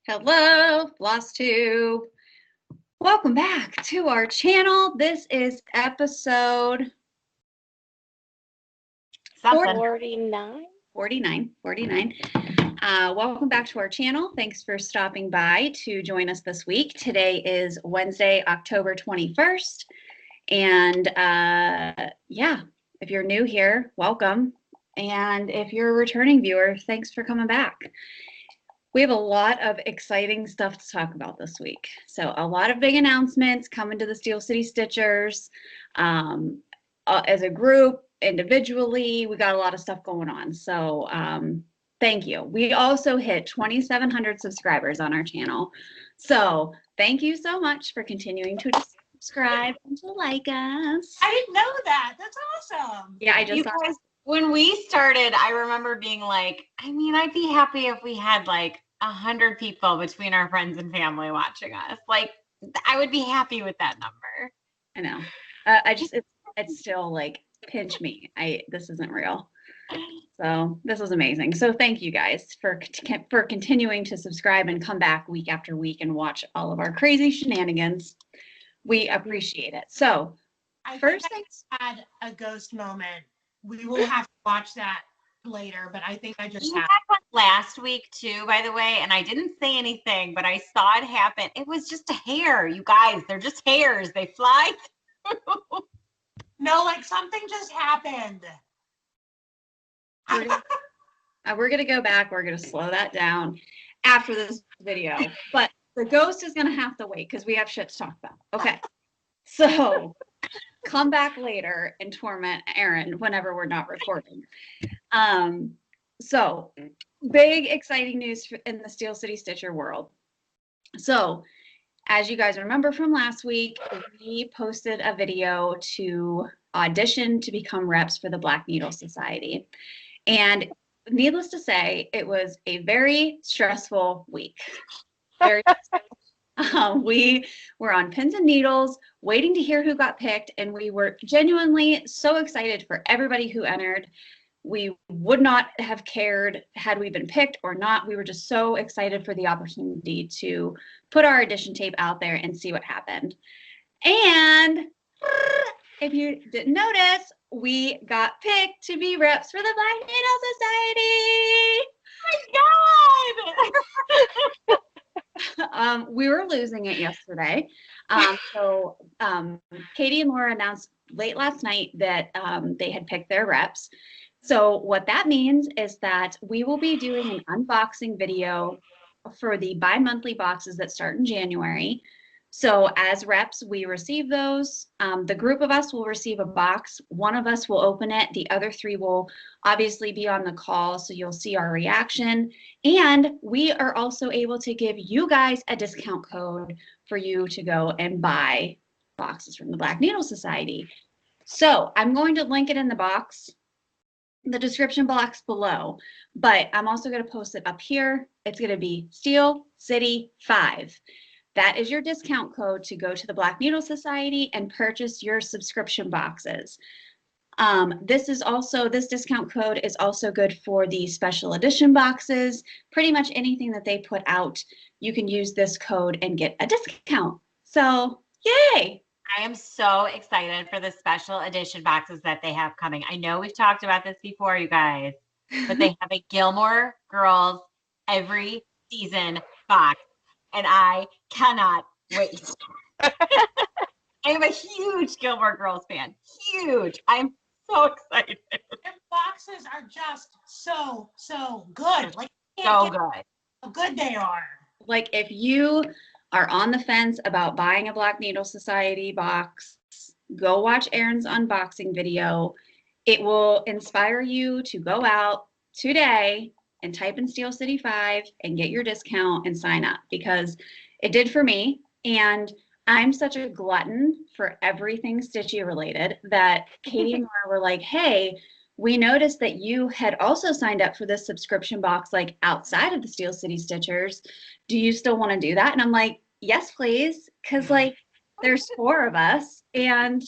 Hello, Flosstube. Welcome back to our channel. This is episode 49. 49. Welcome back to our channel. Thanks for stopping by to join us this week. Today is Wednesday, October 21st. And yeah, if you're new here, welcome. And if you're a returning viewer, thanks for coming back. We have a lot of exciting stuff to talk about this week. So a lot of big announcements coming to the Steel City Stitchers. As a group, individually, we got a lot of stuff going on. So thank you. We also hit 2,700 subscribers on our channel. So thank you so much for continuing to subscribe and to like us. I didn't know that. That's awesome. Yeah, I just You guys, when we started, I remember being like, I'd be happy if we had like 100 people between our friends and family watching us. Like, I would be happy with that number. I know. It's still like, pinch me. This isn't real. So this was amazing. So thank you guys for continuing to subscribe and come back week after week and watch all of our crazy shenanigans. We appreciate it. So first things, I had a ghost moment. We will have to watch that later, but I think I just had one last week too, by the way, and I didn't say anything, but I saw it happen. It was just a hair, you guys. They're just hairs. They fly through. No, like something just happened. we're gonna go back. We're gonna slow that down after this video, but the ghost is gonna have to wait because we have shit to talk about. Okay, so come back later and torment Aaron whenever we're not recording. So big exciting news in the Steel City Stitcher world. So as you guys remember from last week, we posted a video to audition to become reps for the Black Needle Society. And needless to say, it was a very stressful week. Very we were on pins and needles waiting to hear who got picked, and we were genuinely so excited for everybody who entered. We would not have cared had we been picked or not. We were just so excited for the opportunity to put our audition tape out there and see what happened. And if you didn't notice, we got picked to be reps for the Black Needle Society. Oh my God! We were losing it yesterday. So Katie and Laura announced late last night that they had picked their reps. So what that means is that we will be doing an unboxing video for the bi-monthly boxes that start in January. So as reps, we receive those. The group of us will receive a box. One of us will open it. The other three will obviously be on the call, so you'll see our reaction. And we are also able to give you guys a discount code for you to go and buy boxes from the Black Needle Society. So I'm going to link it in the description box below, but I'm also going to post it up here. It's going to be Steel City 5. That is your discount code to go to the Black Needle Society and purchase your subscription boxes. This discount code is also good for the special edition boxes. Pretty much anything that they put out, you can use this code and get a discount. So, yay! I am so excited for the special edition boxes that they have coming. I know we've talked about this before, you guys, but they have a Gilmore Girls every season box, and I cannot wait. I am a huge Gilmore Girls fan. Huge. I'm so excited. Their boxes are just so good. Like, so good. How good they are. Like, if you are on the fence about buying a Black Needle Society box, go watch Aaron's unboxing video. It will inspire you to go out today and type in Steel City 5 and get your discount and sign up, because it did for me. And I'm such a glutton for everything Stitchy related that Katie and Laura were like, hey, we noticed that you had also signed up for this subscription box, like outside of the Steel City Stitchers. Do you still want to do that? And I'm like, yes, please. Because like there's 4 of us and,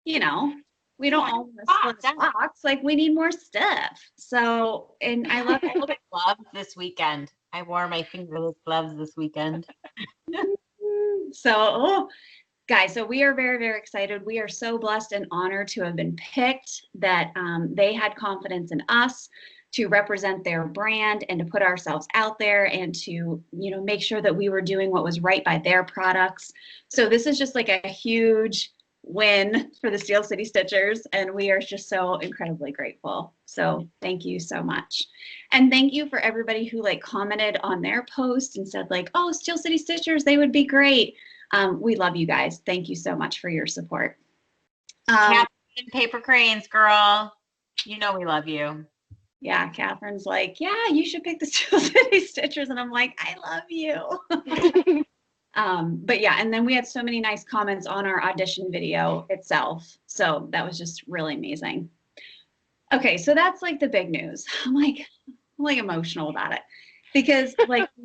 you know, we don't all want to split the box. Like we need more stuff. So, and I love love this weekend. I wore my fingerless gloves this weekend. So, guys, so we are very, very excited. We are so blessed and honored to have been picked, that they had confidence in us to represent their brand and to put ourselves out there and to, make sure that we were doing what was right by their products. So this is just like a huge win for the Steel City Stitchers, and we are just so incredibly grateful. So thank you so much. And thank you for everybody who commented on their post and said oh, Steel City Stitchers, they would be great. We love you guys. Thank you so much for your support. Catherine, Paper Cranes, girl. We love you. Yeah, Catherine's yeah, you should pick the Steel City Stitchers. And I'm I love you. But yeah, and then we had so many nice comments on our audition video itself. So that was just really amazing. Okay, so that's the big news. I'm emotional about it because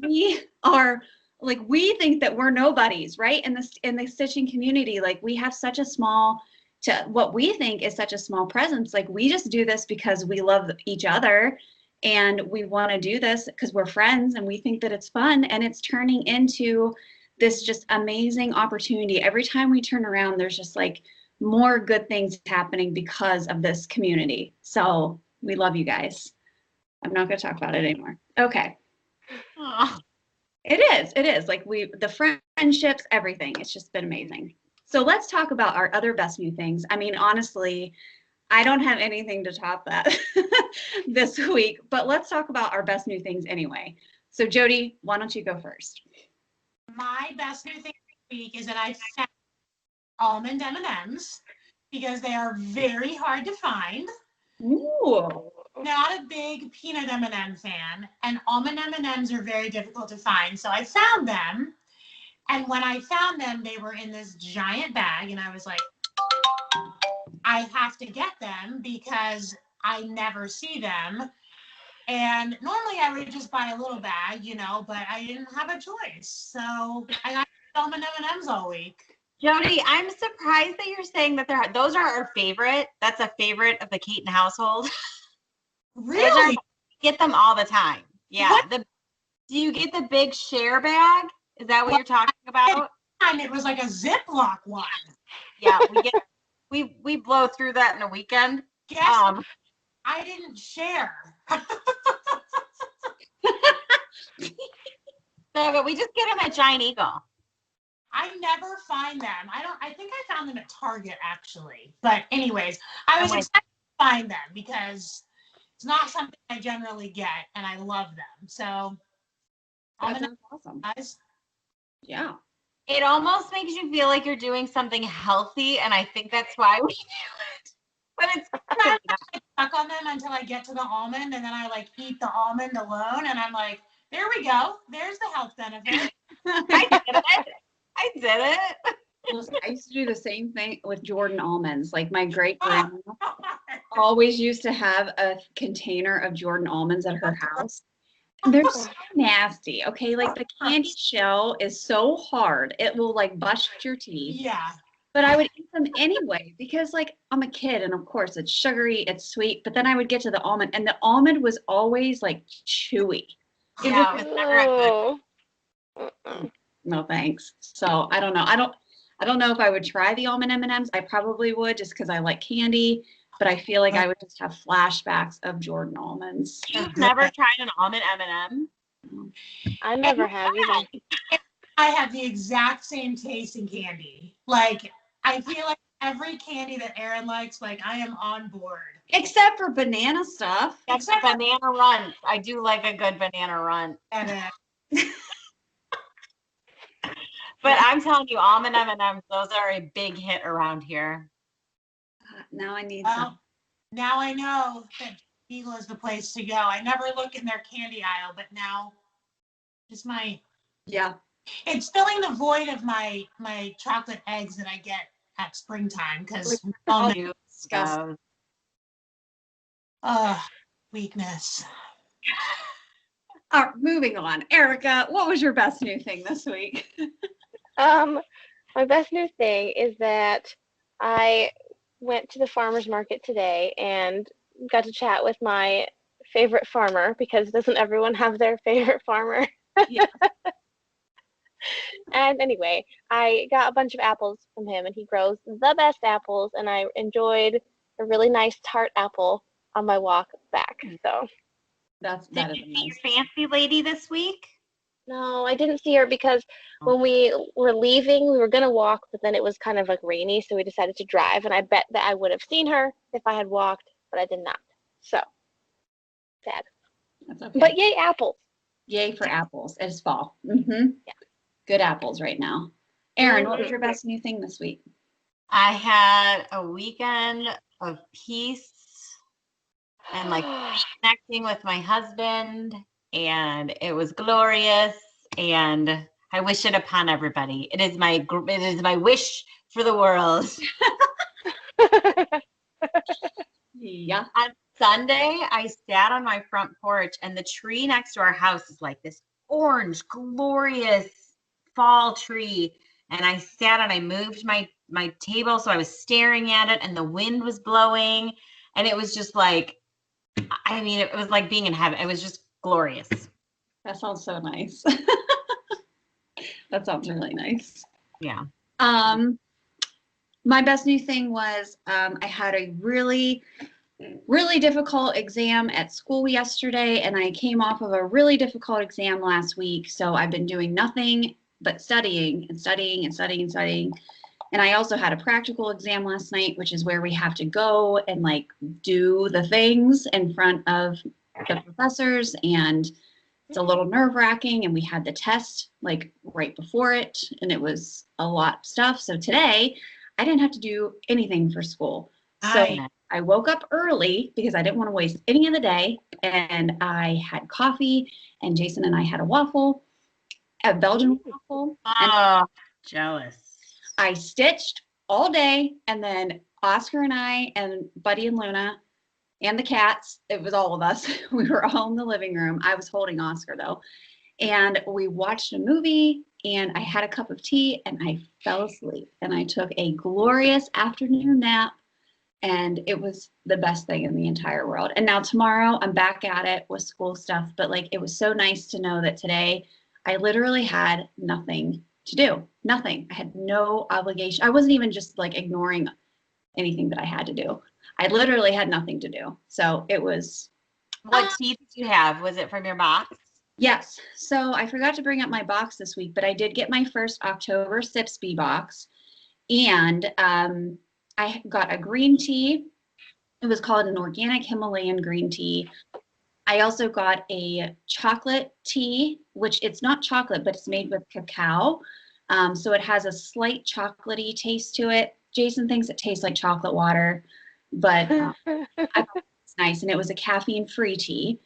we are we think that we're nobodies, right? In the stitching community, we have such a small, to what we think is such a small presence. We just do this because we love each other and we want to do this because we're friends and we think that it's fun, and it's turning into this just amazing opportunity. Every time we turn around, there's just more good things happening because of this community. So we love you guys. I'm not going to talk about it anymore. Okay. Aww. It is. The friendships, everything. It's just been amazing. So let's talk about our other best new things. I mean, honestly, I don't have anything to top that this week, but let's talk about our best new things anyway. So Jody, why don't you go first? My best new thing this week is that I found almond M&Ms because they are very hard to find. Ooh. Not a big peanut M&M fan, and almond M&Ms are very difficult to find. So I found them, and when I found them, they were in this giant bag, and I was I have to get them because I never see them. And normally I would just buy a little bag, but I didn't have a choice. So I got almond M&Ms all week. Jody, I'm surprised that you're saying that those are our favorite. That's a favorite of the Keaton household. Really? Get them all the time. Yeah. What? Do you get the big share bag? Is that what you're talking about? It was like a Ziploc one. Yeah, we blow through that in a weekend. Guess I didn't share. No, but we just get them at Giant Eagle. I never find them. I think I found them at Target actually. But anyways, I was excited to find them because it's not something I generally get, and I love them. So that's awesome. Guys. Yeah. It almost makes you feel like you're doing something healthy, and I think that's why we do it. But it's I stuck on them until I get to the almond, and then I eat the almond alone, and I'm there we go. There's the health benefit. I did it. Listen, I used to do the same thing with Jordan almonds. My great grandma always used to have a container of Jordan almonds at her house. And they're so nasty. Okay, the candy shell is so hard it will bust your teeth. Yeah. But I would eat them anyway because I'm a kid, and of course it's sugary, it's sweet. But then I would get to the almond, and the almond was always chewy. It was never good. No thanks. So I don't know. I don't know if I would try the almond M&Ms. I probably would just because I like candy, but I feel I would just have flashbacks of Jordan almonds. You've never tried an almond M&M? I never have either. I have the exact same taste in candy. I feel every candy that Erin likes, I am on board. Except for banana stuff. Except banana runs. I do like a good banana run. But I'm telling you, almond M&Ms, those are a big hit around here. Now I need well, some. Now I know that Eagle is the place to go. I never look in their candy aisle, but now just it's filling the void of my chocolate eggs that I get at springtime because weakness. All right, moving on. Erica, what was your best new thing this week? My best new thing is that I went to the farmer's market today and got to chat with my favorite farmer, because doesn't everyone have their favorite farmer? Yeah. And anyway, I got a bunch of apples from him, and he grows the best apples, and I enjoyed a really nice tart apple on my walk back. So That Did is you see nice. your fancy lady this week? no, I didn't see her because when we were leaving, we were gonna walk, but then it was kind of like rainy, so we decided to drive, and I bet that I would have seen her if I had walked, but I did not. So sad. That's okay. But yay, apples. Yay for apples. It's fall. Mm-hmm. Yeah. Good apples right now. Erin, what was your best new thing this week? I had a weekend of peace and like connecting with my husband, and it was glorious, and I wish it upon everybody. It is my wish for the world. Yeah. On Sunday, I sat on my front porch, and the tree next to our house is like this orange, glorious fall tree. And I sat and I moved my table, so I was staring at it, and the wind was blowing, and it was just like, I mean, it was like being in heaven. It was just glorious. That sounds so nice. That sounds really nice. Yeah. My best new thing was I had a really difficult exam at school yesterday, and I came off of a really difficult exam last week. So I've been doing nothing but studying and studying and studying and studying. And I also had a practical exam last night, which is where we have to go and like do the things in front of the professors. And it's a little nerve-wracking. And we had the test like right before it, and it was a lot of stuff. So today I didn't have to do anything for school. So I woke up early because I didn't want to waste any of the day. And I had coffee, and Jason and I had a waffle, a Belgian waffle. Oh, jealous. I stitched all day, and then Oscar and I and Buddy and Luna and the cats, it was all of us. We were all in the living room. I was holding Oscar though. And we watched a movie, and I had a cup of tea, and I fell asleep, and I took a glorious afternoon nap, and it was the best thing in the entire world. And now tomorrow I'm back at it with school stuff, but like, it was so nice to know that today I literally had nothing to do. Nothing. I had no obligation. I wasn't even just like ignoring anything that I had to do. I literally had nothing to do. So it was. What tea did you have? Was it from your box? Yes. So I forgot to bring up my box this week, but I did get my first October Sipsby box. And I got a green tea. It was called an organic Himalayan green tea. I also got a chocolate tea, which it's not chocolate, but it's made with cacao. So it has a slight chocolatey taste to it. Jason thinks it tastes like chocolate water, but I thought it's nice. And it was a caffeine-free tea.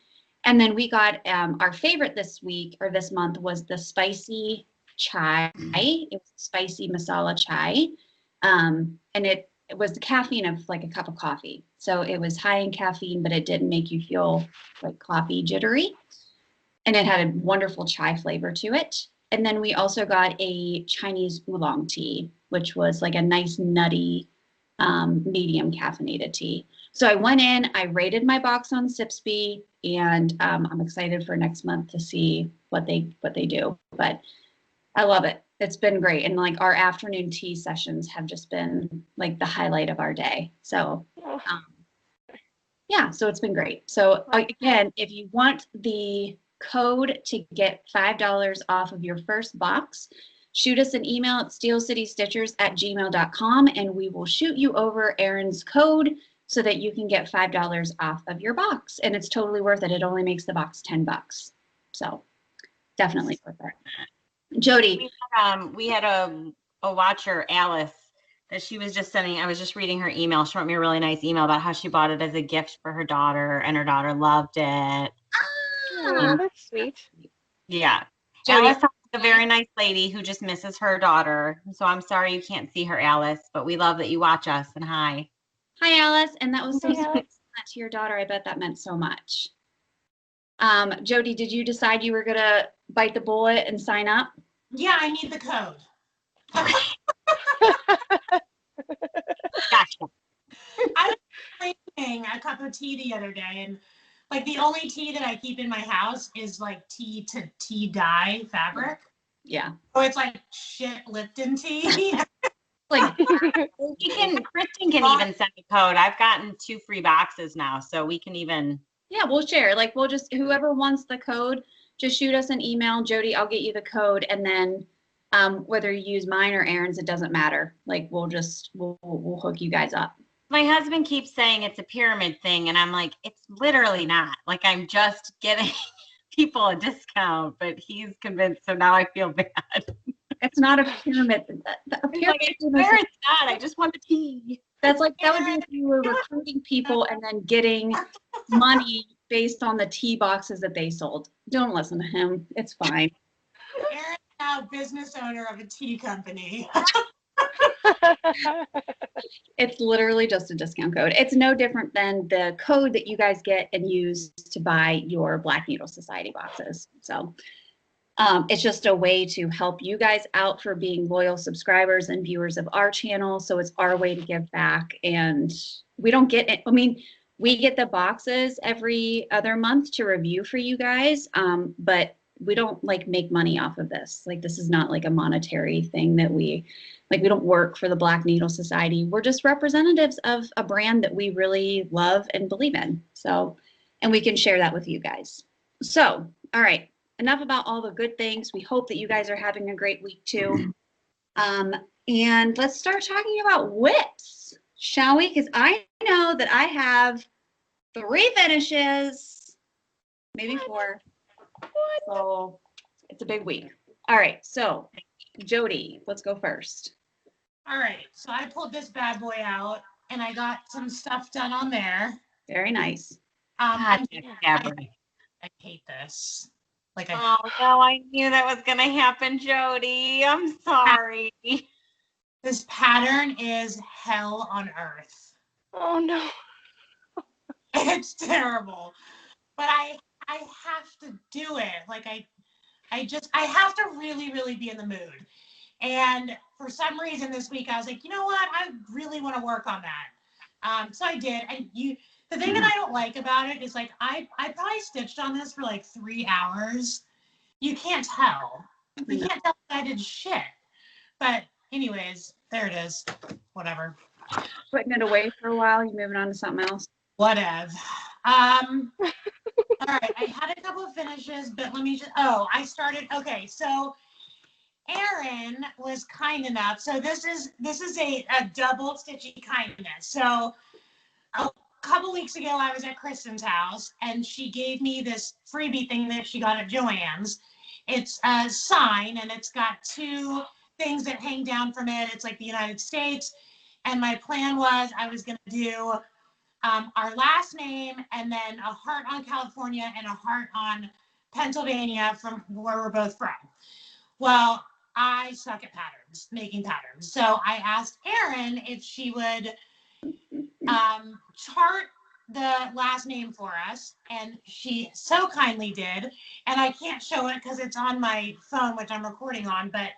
And then we got our favorite this week or this month was the spicy chai. It was spicy masala chai. And it was the caffeine of like a cup of coffee. So it was high in caffeine, but it didn't make you feel like coffee jittery. And it had a wonderful chai flavor to it. And then we also got a Chinese oolong tea, which was like a nice nutty, medium caffeinated tea. So I went in, I rated my box on Sipsby, and I'm excited for next month to see what they do. But I love it. It's been great. And like our afternoon tea sessions have just been like the highlight of our day. So yeah, so it's been great. So again, if you want the code to get $5 off of your first box, shoot us an email at steelcitystitchers@gmail.com, and we will shoot you over Erin's code so that you can get $5 off of your box. And it's totally worth it. It only makes the box $10. So definitely worth it. Jody. We had a watcher, Alice, that she was just sending. I was just reading her email. She wrote me a really nice email about how she bought it as a gift for her daughter, and her daughter loved it. Oh, that's sweet. Yeah. Jody. Alice is a very nice lady who just misses her daughter. So I'm sorry you can't see her, Alice, but we love that you watch us, and hi. Hi, Alice. And that was so Hi, sweet Alice. to your daughter. I bet that meant so much. Jody, did you decide you were going to bite the bullet and sign up? Yeah, I need the code. Gotcha. I was drinking a cup of tea the other day, and Like the only tea that I keep in my house is like tea to tea dye fabric. Yeah. So it's like shit Lipton tea. Like, Kristen can even send a code. I've gotten 2 free boxes now, so we can even. yeah, we'll share. Like, we'll just, whoever wants the code, just shoot us an email. Jody, I'll get you the code. And then whether you use mine or Aaron's, it doesn't matter. Like, we'll hook you guys up. My husband keeps saying it's a pyramid thing, and I'm like, it's literally not. Like, I'm just getting people a discount, but he's convinced, so now I feel bad. It's not a pyramid. A He's pyramid like, I swear it's not. I just want the tea. That's like, that would be if you were recruiting people and then getting money based on the tea boxes that they sold. Don't listen to him. It's fine. Aaron's now business owner of a tea company. It's literally just a discount code. It's no different than the code that you guys get and use to buy your Black Needle Society boxes. So it's just a way to help you guys out for being loyal subscribers and viewers of our channel. So it's our way to give back. And we don't get it. I mean, we get the boxes every other month to review for you guys. But we don't like make money off of this. Like, this is not like a monetary thing that we don't work for the Black Needle Society. We're just representatives of a brand that we really love and believe in. So, and we can share that with you guys. So, all right, enough about all the good things. We hope that you guys are having a great week too. And let's start talking about whips, shall we? Because I know that I have 3 finishes, maybe 4. So it's a big week. All right, so Jody, let's go first. All right, so I pulled this bad boy out and I got some stuff done on there. Very nice. I hate this. Like, Oh no, I knew that was gonna happen, Jody. I'm sorry. This pattern is hell on earth. Oh no. It's terrible. But I have to do it. Like I have to really, really be in the mood. And for some reason this week I was like, you know what? I really want to work on that. So I did. And the thing that I don't like about it is like I probably stitched on this for like 3 hours. You can't tell. You can't tell that I did shit. But anyways, there it is. Whatever. Putting it away for a while, you moving on to something else? Whatever. All right, I had a couple of finishes, but let me just, I started, okay, so Aaron was kind enough, so this is a double stitchy kindness. So a couple weeks ago, I was at Kristen's house, and she gave me this freebie thing that she got at Joann's. It's a sign, and it's got 2 things that hang down from it. It's like the United States, and my plan was I was going to do our last name, and then a heart on California and a heart on Pennsylvania, from where we're both from. Well, I suck at patterns, making patterns. So I asked Erin if she would chart the last name for us, and she so kindly did. And I can't show it because it's on my phone, which I'm recording on, but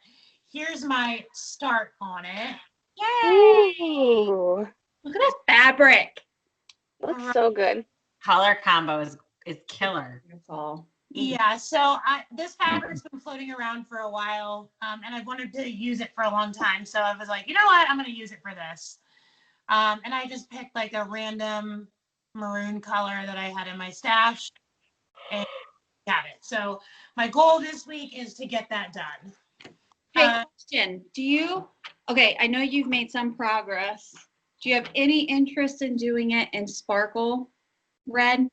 here's my start on it. Yay! Ooh, Look at that fabric. looks so good. Color combo is killer. Beautiful. Yeah, so this fabric's been floating around for a while, and I've wanted to use it for a long time. So I was like, you know what, I'm going to use it for this. And I just picked like a random maroon color that I had in my stash and got it. So my goal this week is to get that done. Hey, question. Okay, I know you've made some progress. Do you have any interest in doing it in sparkle red?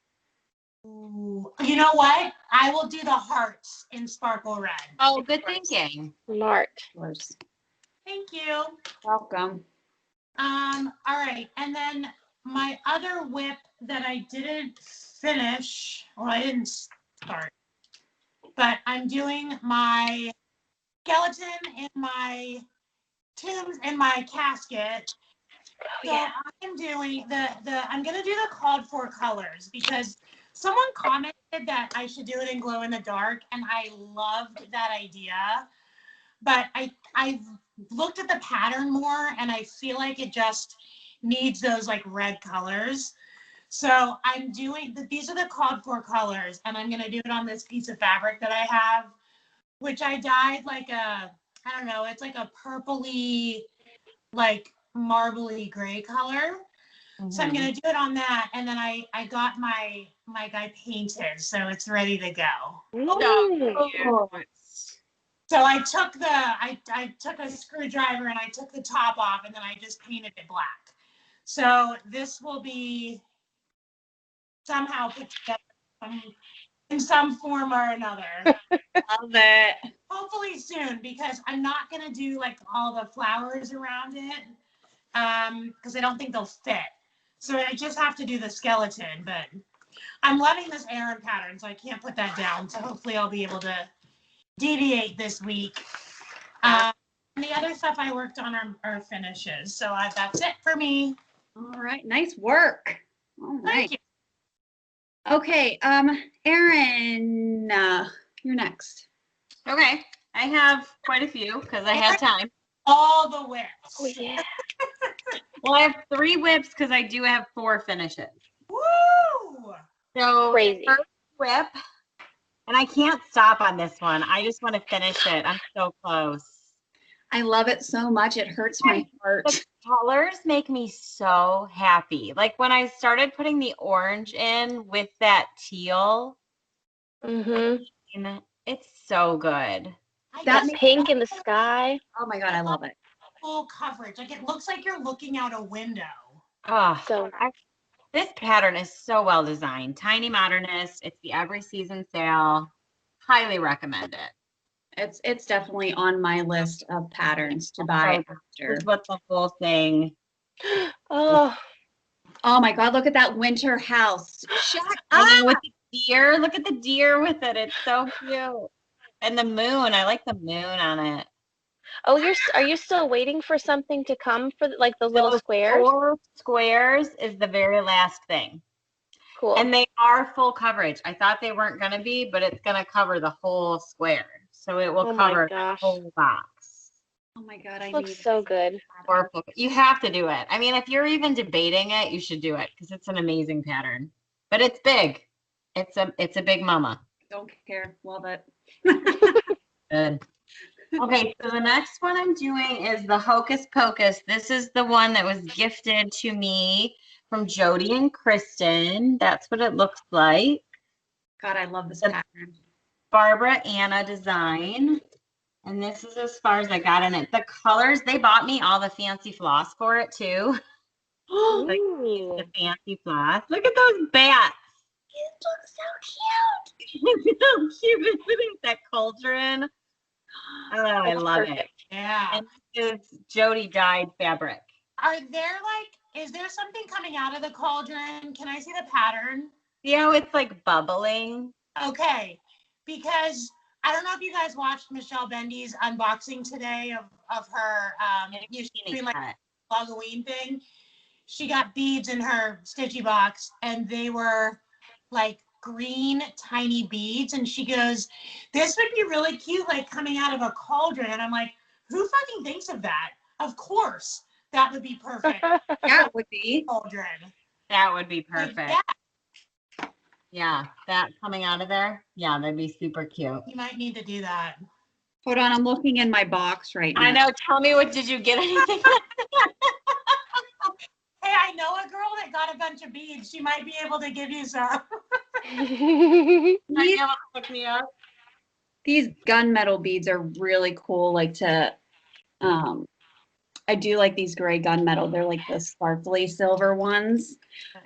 Ooh, you know what? I will do the hearts in sparkle red. Oh, good thinking. Smart. Of course. Thank you. Welcome. All right, and then my other whip that I didn't finish, or I didn't start, but I'm doing my skeleton in my tombs in my casket. So yeah. I'm doing I'm gonna do the called for colors because someone commented that I should do it in glow in the dark, and I loved that idea. But I've looked at the pattern more, and I feel like it just needs those like red colors. So I'm doing, these are the called for colors, and I'm going to do it on this piece of fabric that I have, which I dyed like I don't know, it's like a purpley, like marbly gray color. So I'm going to do it on that. And then I got my guy painted, so it's ready to go. So I took I took a screwdriver and I took the top off, and then I just painted it black. So this will be somehow put together in some form or another. Love it. Hopefully soon, because I'm not going to do like all the flowers around it because I don't think they'll fit. So I just have to do the skeleton, but I'm loving this Aaron pattern, so I can't put that down. So hopefully I'll be able to deviate this week. And the other stuff I worked on are finishes. So that's it for me. All right. Nice work. All right. Thank you. Okay. Erin, you're next. Okay. I have quite a few because I had time. All the whips. Oh, yeah. Well, I have 3 whips because I do have 4 finishes. Woo! So Crazy. first whip, and I can't stop on this one. I just want to finish it. I'm so close. I love it so much. It hurts my heart. The colors make me so happy. Like when I started putting the orange in with that teal, Mm-hmm. it's so good. That pink in the sky. Oh my God, I love it. Full coverage. Like it looks like you're looking out a window. Oh, So this pattern is so well designed. Tiny Modernist. It's the every season sale. Highly recommend it. It's definitely on my list of patterns to buy after. It's what the whole thing. Oh my God, look at that winter house. Shut And up. with the deer, look at the deer with it. It's so cute. And the moon. I like the moon on it. Oh, are you still waiting for something to come for like those little squares? 4 squares is the very last thing. Cool. And they are full coverage. I thought they weren't going to be, but it's going to cover the whole square. So it will cover the whole box. Oh my God, I looks need so good. You have to do it. I mean, if you're even debating it, you should do it because it's an amazing pattern. But it's big. It's a big mama. Don't care. Love it. Good. Okay, so the next one I'm doing is the Hocus Pocus. This is the one that was gifted to me from Jody and Kristen. That's what it looks like. God, I love this pattern. Barbara Anna design. And this is as far as I got in it. The colors, they bought me all the fancy floss for it too. Like the fancy floss. Look at those bats. It looks so cute. It's so cute, isn't it? That cauldron. Oh, I love it. Yeah. And this is Jody dyed fabric. Are there is there something coming out of the cauldron? Can I see the pattern? You know, it's like bubbling. Okay. Because I don't know if you guys watched Michelle Bendy's unboxing today of her doing like Halloween thing. She got beads in her stitchy box, and they were like green tiny beads, and she goes, this would be really cute, like coming out of a cauldron. And I'm like, who fucking thinks of that? Of course that would be perfect. Yeah, it would be. Cauldron. That would be perfect. Like, yeah, that coming out of there. Yeah, that'd be super cute. you might need to do that. Hold on, I'm looking in my box right now. I know. Tell me, did you get anything? Hey, I know a girl that got a bunch of beads. She might be able to give you some. These gunmetal beads are really cool. Like I do like these gray gunmetal. They're like the sparkly silver ones.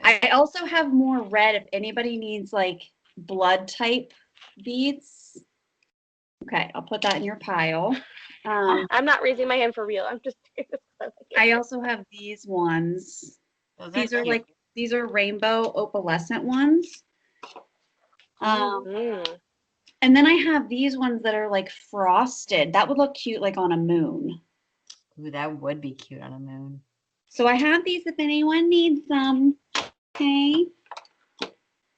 I also have more red if anybody needs like blood type beads. Okay, I'll put that in your pile. I'm not raising my hand for real. I'm just. I also have these ones. These are rainbow opalescent ones. And then I have these ones that are like frosted. That would look cute like on a moon. Ooh, that would be cute on a moon. So I have these if anyone needs them. Okay.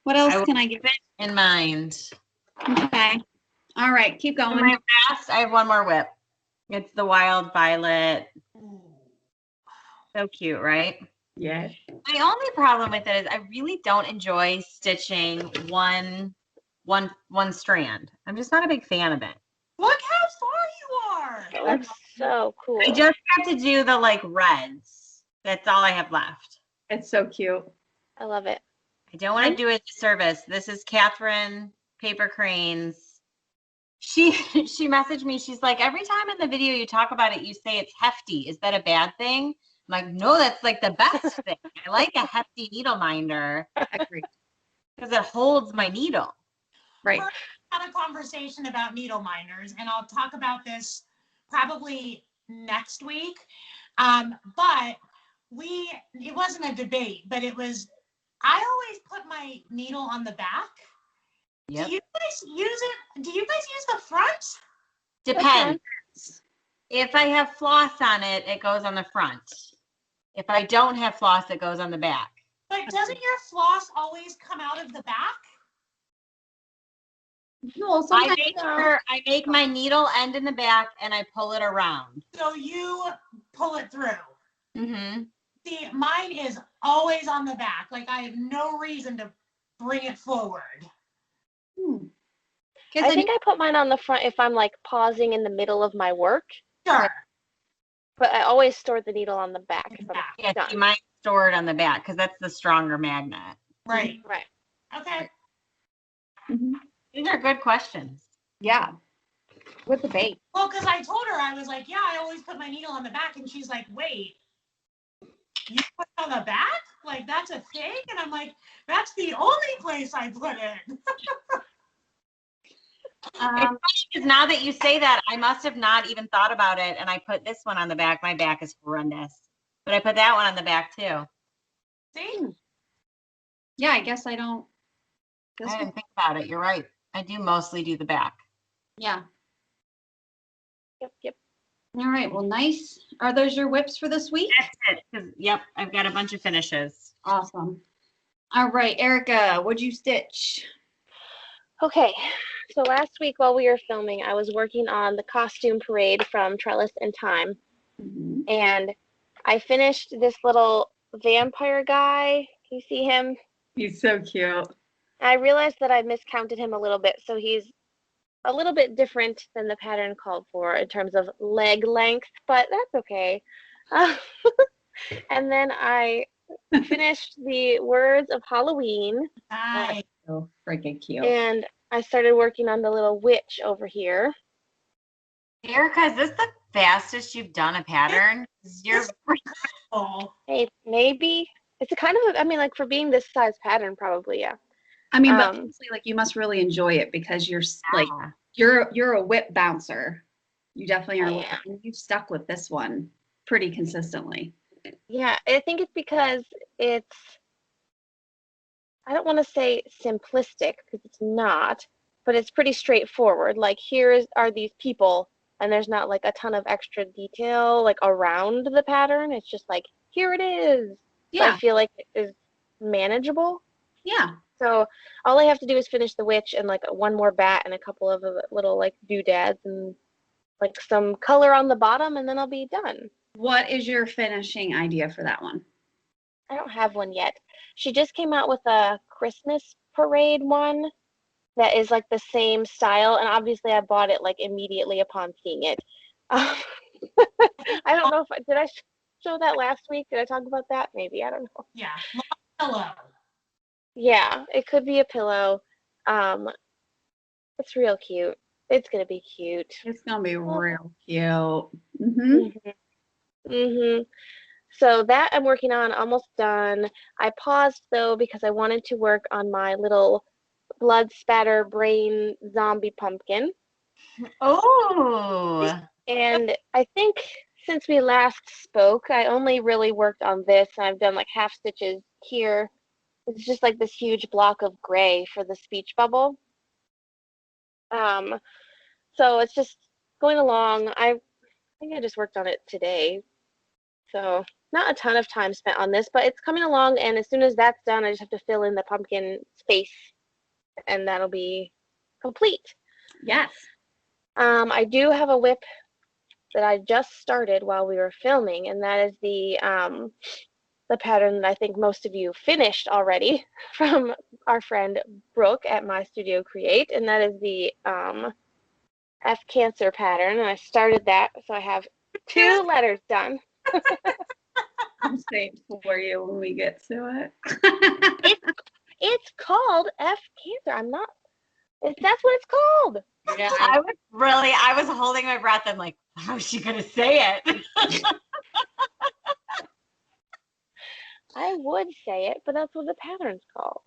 What else can I get in mind? Okay. All right, keep going. My last, I have one more whip. It's the Wild Violet. So cute, right? Yes. My only problem with it is I really don't enjoy stitching one strand. I'm just not a big fan of it. Look how far you are. That looks so cool. I just have to do the like reds. That's all I have left. It's so cute. I love it. I don't want to do it a disservice. This is Catherine Paper Cranes. She messaged me. She's like, every time in the video you talk about it, you say it's hefty. Is that a bad thing? I'm like, no, that's like the best thing. I like a hefty needle minder Agreed. because it holds my needle. Right. We're had a conversation about needle minders, and I'll talk about this probably next week. But it wasn't a debate, but it was, I always put my needle on the back. Yep. Do you guys use it? Do you guys use the front? Depends. If I have floss on it, it goes on the front. If I don't have floss, it goes on the back. But doesn't your floss always come out of the back? No, sometimes I make my needle end in the back and I pull it around. So you pull it through. Mm-hmm. See, mine is always on the back. Like, I have no reason to bring it forward. I think I put mine on the front if I'm like pausing in the middle of my work. Sure. But I always store the needle on the back if I'm Yeah, done. you might store it on the back because that's the stronger magnet. Right. Right. Okay. Mhm. These are good questions. Yeah. With the bait. Well, because I told her, I was like, yeah, I always put my needle on the back. And she's like, wait, you put it on the back? Like, that's a thing? And I'm like, that's the only place I put it. It's funny because now that you say that, I must have not even thought about it. And I put this one on the back. My back is horrendous. But I put that one on the back too. See? Yeah, I guess I don't. I didn't think about it. You're right. I do mostly do the back. Yeah. Yep. All right. Well, nice. Are those your whips for this week? That's it. 'Cause, yep, I've got a bunch of finishes. Awesome. All right, Erica, what'd you stitch? Okay. So last week while we were filming, I was working on the costume parade from Trellis and Time. Mhm. And I finished this little vampire guy. Can you see him? He's so cute. I realized that I miscounted him a little bit, so he's a little bit different than the pattern called for in terms of leg length, but that's okay. And then I finished the words of Halloween, Nice. So freaking cute. and I started working on the little witch over here. Erica, is this the fastest you've done a pattern? 'Cause you're Oh, Hey, maybe it's a kind of, I mean, like for being this size pattern, probably, yeah. I mean, but honestly, like you must really enjoy it because you're like you're a whip bouncer. You definitely are. I And you've stuck with this one pretty consistently. Yeah, I think it's because it's, I don't want to say simplistic because it's not, but it's pretty straightforward. Like are these people, and there's not like a ton of extra detail like around the pattern. It's just like, here it is. So Yeah. I feel like it is manageable. Yeah. So all I have to do is finish the witch and like one more bat and a couple of little like doodads and like some color on the bottom, and then I'll be done. What is your finishing idea for that one? I don't have one yet. She just came out with a Christmas parade one that is like the same style, and obviously I bought it like immediately upon seeing it. I don't know if did I show that last week? Did I talk about that? Maybe, I don't know. yeah. Long pillow. Yeah, it could be a pillow. It's real cute. It's gonna be cute. It's gonna be real cute. Mm-hmm. So that I'm working on, almost done. I paused though because I wanted to work on my little blood spatter brain zombie pumpkin. Oh. And I think since we last spoke, I only really worked on this. I've done like half stitches here. It's just like this huge block of gray for the speech bubble. So it's just going along. I think I just worked on it today. So not a ton of time spent on this, but it's coming along. And as soon as that's done, I just have to fill in the pumpkin space and that'll be complete. Yes. I do have a whip that I just started while we were filming, and that is the the pattern that I think most of you finished already from our friend Brooke at My Studio Create, and that is the F Cancer pattern. And I started that, so I have 2 letters done. I'll say it for you when we get to it. It's called F Cancer. That's what it's called. Yeah, I was holding my breath. I'm like, how is she gonna say it? I would say it, but that's what the pattern's called.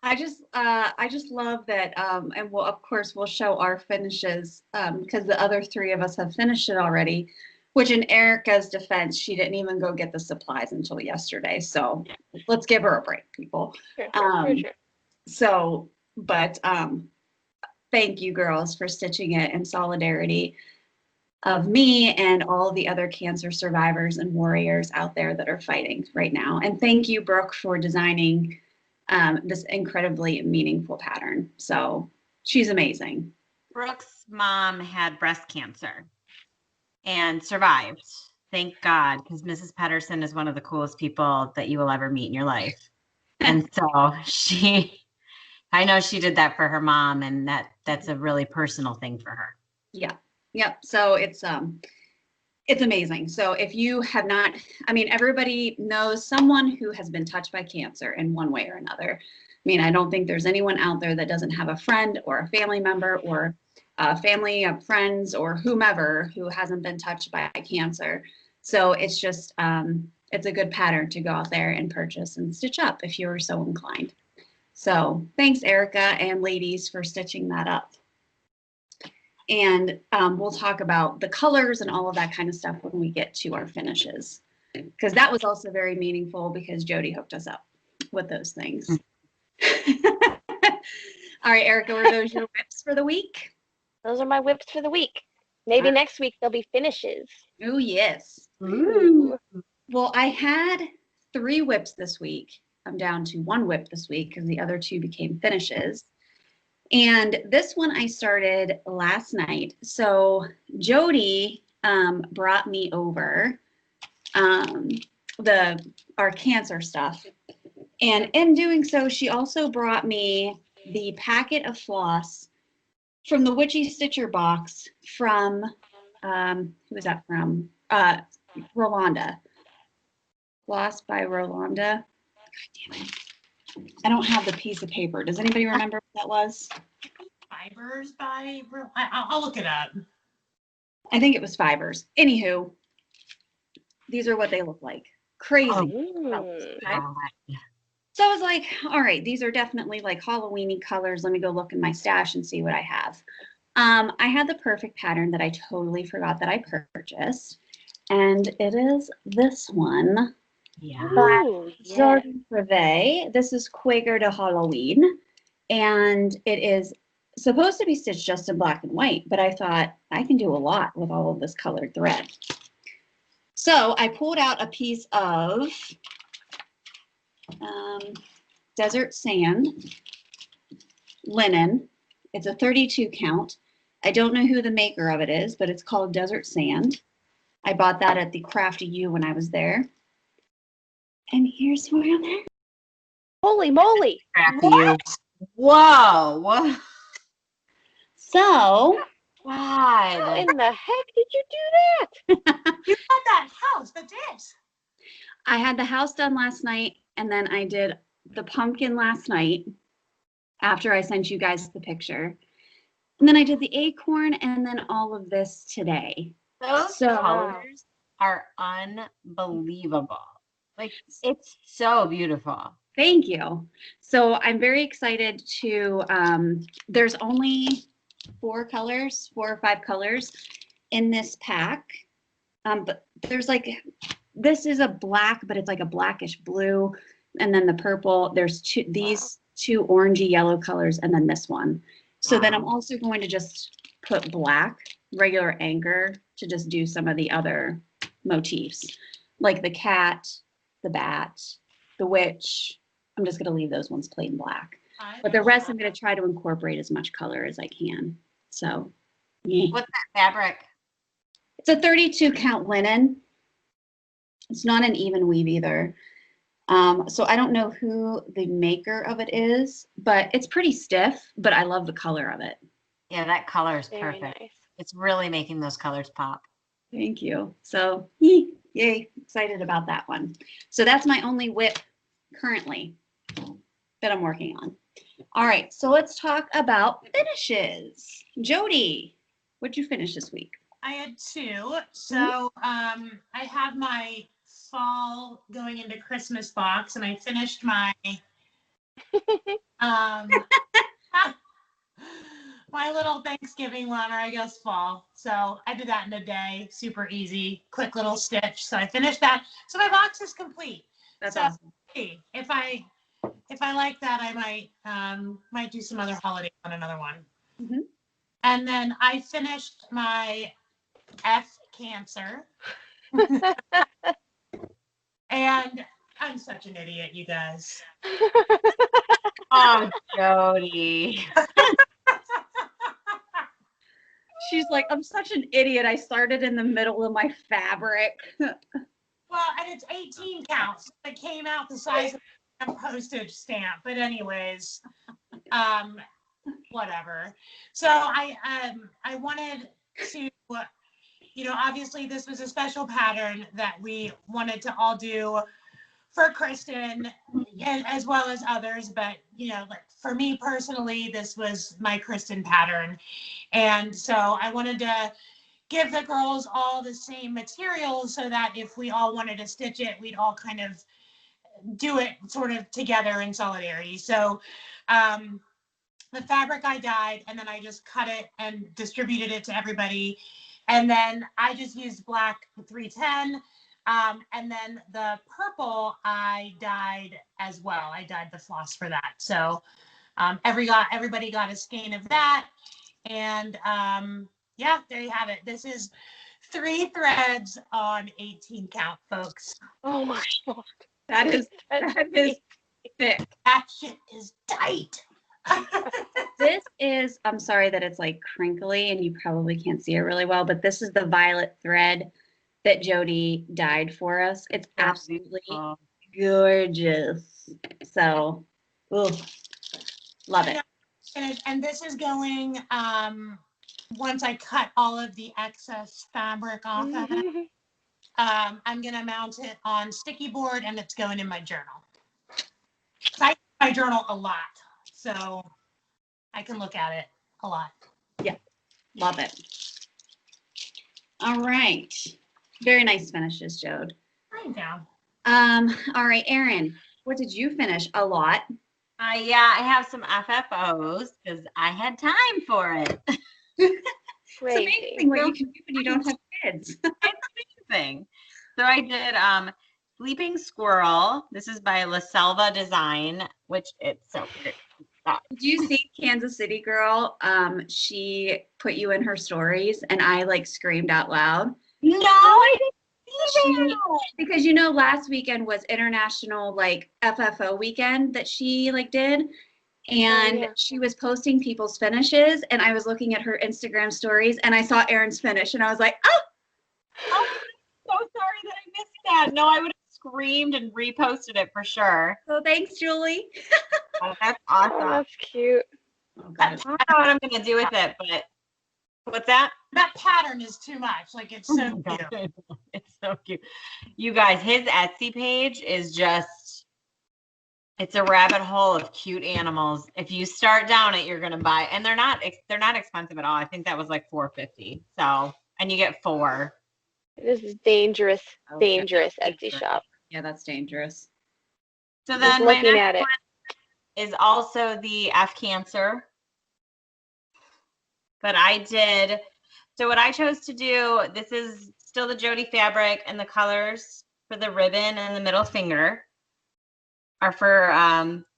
I just love that, and of course we'll show our finishes because the other 3 of us have finished it already. Which, in Erica's defense, she didn't even go get the supplies until yesterday. So let's give her a break, people. Sure. So, but thank you, girls, for stitching it in solidarity of me and all the other cancer survivors and warriors out there that are fighting right now. And thank you, Brooke, for designing this incredibly meaningful pattern. So she's amazing. Brooke's mom had breast cancer and survived. Thank God, because Mrs. Pedersen is one of the coolest people that you will ever meet in your life. And so I know she did that for her mom, and that's a really personal thing for her. Yeah. Yep. So it's amazing. So if you have not, I mean, everybody knows someone who has been touched by cancer in one way or another. I mean, I don't think there's anyone out there that doesn't have a friend or a family member or family of friends or whomever who hasn't been touched by cancer. So it's just, it's a good pattern to go out there and purchase and stitch up if you're so inclined. So thanks, Erica and ladies, for stitching that up. And we'll talk about the colors and all of that kind of stuff when we get to our finishes, because that was also very meaningful because Jody hooked us up with those things. All right, Erica, were those your whips for the week? Those are my whips for the week. Maybe next week there'll be finishes. Oh, yes. Ooh. Well, I had 3 whips this week. I'm down to 1 whip this week because the other 2 became finishes. And this one I started last night. So Jody brought me over our cancer stuff. And in doing so, she also brought me the packet of floss from the Witchy Stitcher box from, who was that from? Rolanda. Floss by Rolanda. God damn it. I don't have the piece of paper. Does anybody remember what that was? Fibers by, I'll look it up. I think it was Fibers. Anywho, these are what they look like. Crazy. God. So I was like, all right, these are definitely like Halloween-y colors. Let me go look in my stash and see what I have. I had the perfect pattern that I totally forgot that I purchased. And it is this one. Yeah. Ooh, yeah. Jordan Privé. This is Quaker to Halloween. And it is supposed to be stitched just in black and white, but I thought I can do a lot with all of this colored thread. So I pulled out a piece of desert sand linen. It's a 32 count. I don't know who the maker of it is, but it's called Desert Sand. I bought that at the Crafty U when I was there. And here's where I'm at. Holy moly. What? Whoa. So, How God. in the heck did you do that? You had that house, that's it. I had the house done last night, and then I did the pumpkin last night after I sent you guys the picture. And then I did the acorn and then all of this today. Those So- colors are unbelievable. Like, it's so beautiful. Thank you. So I'm very excited to, there's only 4 or 5 colors in this pack. But there's like, this is a black, but it's like a blackish blue. And then the purple, there's these 2 orangey yellow colors, and then this one. So then I'm also going to just put black, regular anchor, to just do some of the other motifs, like the cat, the bat, the witch. I'm just going to leave those ones plain black. But the rest I'm going to try to incorporate as much color as I can. So, yeah. What's that fabric? It's a 32 count linen. It's not an even weave either. So I don't know who the maker of it is, but it's pretty stiff, but I love the color of it. Yeah, that color is Very perfect. nice. It's really making those colors pop. Thank you. So yay, excited about that one. So that's my only whip currently that I'm working on. All right, so let's talk about finishes. Jody, what'd you finish this week? I had two. So I have my fall going into Christmas box, and I finished my my little Thanksgiving one, or I guess fall. So I did that in a day, super easy, quick little stitch. So I finished that. So my box is complete. That's So, awesome. if I like that, I might do some other holiday on another one. Mhm. And then I finished my F Cancer. And I'm such an idiot, you guys. Oh, Jody. She's like, I'm such an idiot. I started in the middle of my fabric. Well, and it's 18 counts. It came out the size of a postage stamp. But anyways, whatever. So I wanted to, obviously this was a special pattern that we wanted to all do for Kristen, and as well as others. But like for me personally, this was my Kristen pattern, and so I wanted to give the girls all the same materials so that if we all wanted to stitch it, we'd all kind of do it sort of together in solidarity. So the fabric I dyed, and then I just cut it and distributed it to everybody. And then I just used black 310. And then the purple I dyed as well. I dyed the floss for that. So everybody got a skein of that. And yeah, there you have it. This is 3 threads on 18 count, folks. Oh my god. That is thick. That shit is tight. This is, I'm sorry that it's like crinkly and you probably can't see it really well, but this is the violet thread that Jody dyed for us. It's absolutely gorgeous. So, love it. And this is going, once I cut all of the excess fabric off of it, I'm going to mount it on sticky board, and it's going in my journal. I use my journal a lot, so I can look at it a lot. Yeah, love it. All right. Very nice finishes, Jode. I'm down. All right, Erin, what did you finish? A lot. Yeah, I have some FFOs because I had time for it. It's amazing what you can do when you don't have kids. It's amazing. So I did Sleeping Squirrel. This is by La Selva Design, which it's so pretty. Did you see Kansas City Girl? She put you in her stories, and I like screamed out loud. No, I didn't see Because last weekend was International like FFO weekend that she like did, and she was posting people's finishes, and I was looking at her Instagram stories, and I saw Erin's finish, and I was like, oh, I'm so sorry that I missed that. No, I would have screamed and reposted it for sure. So thanks, Julie. Oh, that's awesome. Oh, that's cute. Oh, I don't know what I'm gonna do with it, but what's that? That pattern is too much. Like, it's so cute. It's so cute. You guys, his Etsy page is just, it's a rabbit hole of cute animals. If you start down it, you're gonna buy, and they're not expensive at all. I think that was like $4.50. So, and you get 4. This is dangerous Okay. Etsy shop. Yeah, that's dangerous. So Just then my looking next at it. one is also the F Cancer. But so what I chose to do, this is still the Jody fabric, and the colors for the ribbon and the middle finger are for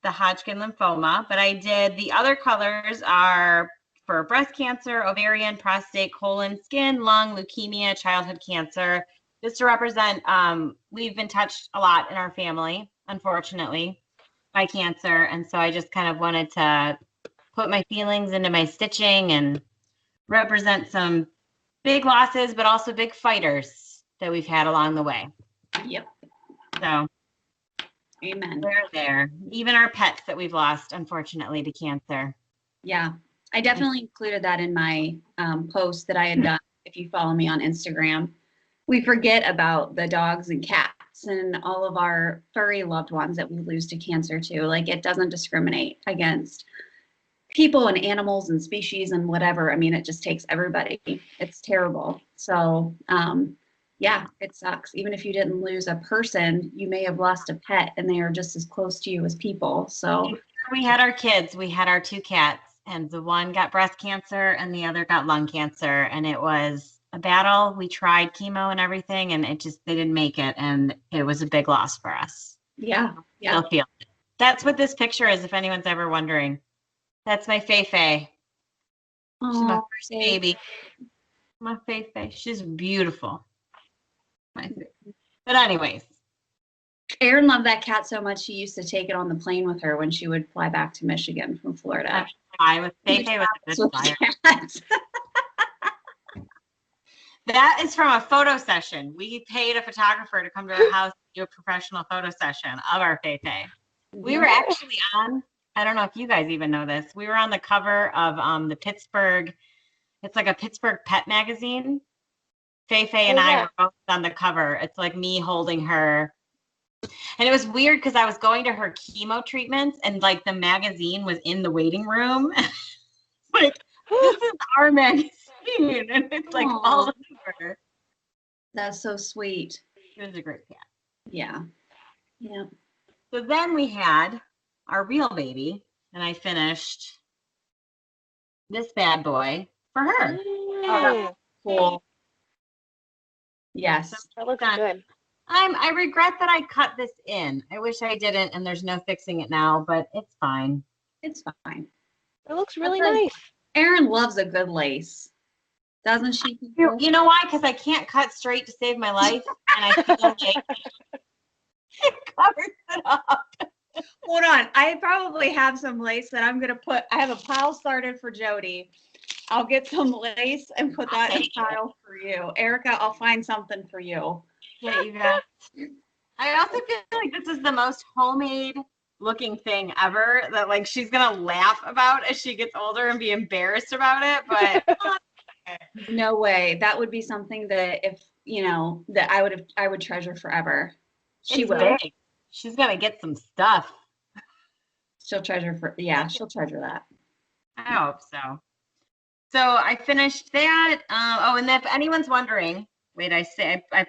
the Hodgkin lymphoma. But I did, the other colors are for breast cancer, ovarian, prostate, colon, skin, lung, leukemia, childhood cancer, just to represent, we've been touched a lot in our family, unfortunately, by cancer. And so I just kind of wanted to put my feelings into my stitching and represent some big losses, but also big fighters that we've had along the way. Yep. So Amen. we're there. Even our pets that we've lost, unfortunately, to cancer. Yeah. I definitely included that in my post that I had done. If you follow me on Instagram, we forget about the dogs and cats and all of our furry loved ones that we lose to cancer too. Like, it doesn't discriminate against people and animals and species and whatever. I mean, it just takes everybody. It's terrible. So, yeah, it sucks. Even if you didn't lose a person, you may have lost a pet and they are just as close to you as people. So we had our kids, we had our 2 cats, and the one got breast cancer and the other got lung cancer. And it was a battle. We tried chemo and everything, and they didn't make it. And it was a big loss for us. yeah. Still feel it. That's what this picture is, if anyone's ever wondering. That's my Fei-Fei. She's my first baby. My Fei-Fei. She's beautiful. But anyways. Erin loved that cat so much she used to take it on the plane with her when she would fly back to Michigan from Florida. Fei-Fei was a good flyer. That is from a photo session. We paid a photographer to come to our house to do a professional photo session of our Fei-Fei. We were actually on, I don't know if you guys even know this, we were on the cover of the Pittsburgh, it's like a Pittsburgh pet magazine. Fei-Fei and I were both on the cover. It's like me holding her. And it was weird because I was going to her chemo treatments and like the magazine was in the waiting room. Like, this is our magazine. And it's like all over. That's so sweet. It was a great cat. Yeah. Yeah. So then we had our real baby, and I finished this bad boy for her. Mm. Cool. Yes. So That looks done. good. I regret that I cut this in. I wish I didn't, and there's no fixing it now, but it's fine. It's fine. It looks really That's nice. Erin loves a good lace. Doesn't she? You know why? Because I can't cut straight to save my life, and I feel like it covers it up. Hold on. I probably have some lace that I'm going to put. I have a pile started for Jody. I'll get some lace and put that in a pile for you. Erica, I'll find something for you. Yeah, you guys. I also feel like this is the most homemade looking thing ever that like she's going to laugh about as she gets older and be embarrassed about it. But No way. That would be something that if, that I would treasure forever. She it's will. big. She's going to get some stuff. She'll treasure that. I hope so. So I finished that. And if anyone's wondering, wait, I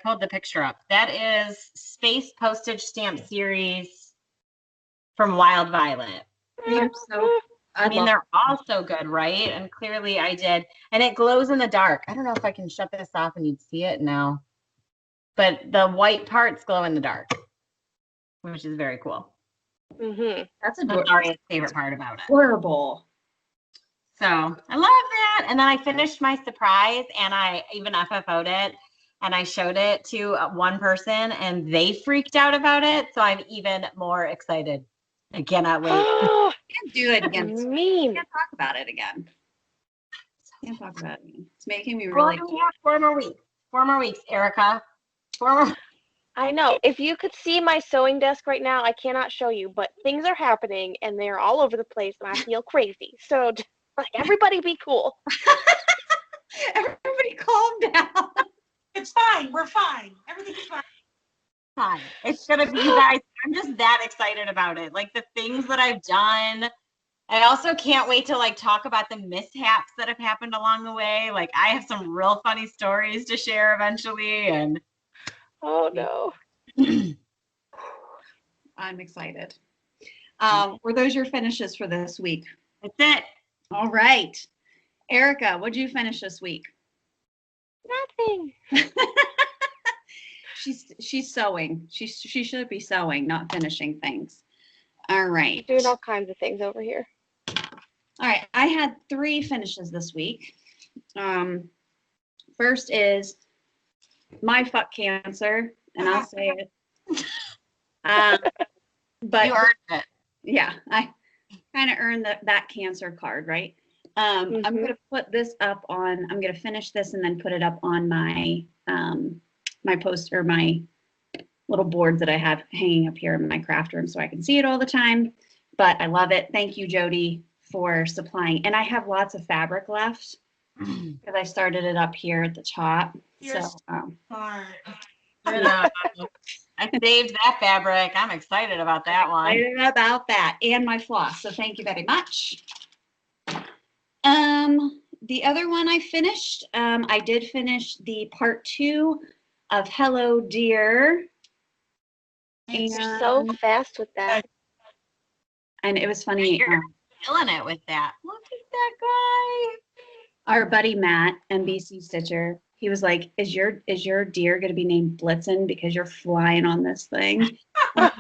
pulled the picture up. That is Space Postage Stamp Series from Wild Violet. I mean, they're all so good, right? And clearly I did. And it glows in the dark. I don't know if I can shut this off and you'd see it now. But the white parts glow in the dark, which is very cool. Mm-hmm. That's Aria's favorite part about it. Adorable. So I love that. And then I finished my surprise and I even FFO'd it and I showed it to one person and they freaked out about it. So I'm even more excited. I cannot wait. Can't do it again. Mean. Can't talk about it again. Can't talk about it again. It's making me really. We have 4 more weeks. 4 more weeks, Erica. 4 more. I know. If you could see my sewing desk right now, I cannot show you, but things are happening and they're all over the place and I feel crazy. So like, everybody be cool. Everybody calm down. It's fine. We're fine. Everything's fine. Fine. It's gonna be, you guys. I'm just that excited about it. Like the things that I've done. I also can't wait to like talk about the mishaps that have happened along the way. Like I have some real funny stories to share eventually, and Oh no. I'm excited. Were those your finishes for this week? that's it. All right. Erica, what'd you finish this week? Nothing. She's sewing. She should be sewing, not finishing things. All right. Doing all kinds of things over here. All right. I had 3 finishes this week. First is my fuck cancer, and I'll say it. But You earned it. yeah, I kind of earned that cancer card, right? I'm gonna put this up on. I'm gonna finish this and then put it up on my my post or my little boards that I have hanging up here in my craft room so I can see it all the time. But I love it. Thank you, Jody, for supplying. And I have lots of fabric left because I started it up here at the top. You're So smart. I saved that fabric. I'm excited about that one. excited about that and my floss. So thank you very much. The other one I finished, I did finish the part 2 of Hello Dear. You're so fast with that. And it was funny. You're killing it with that. Look at that guy. Our buddy Matt, NBC Stitcher, he was like, is your deer going to be named Blitzen because you're flying on this thing? Oh,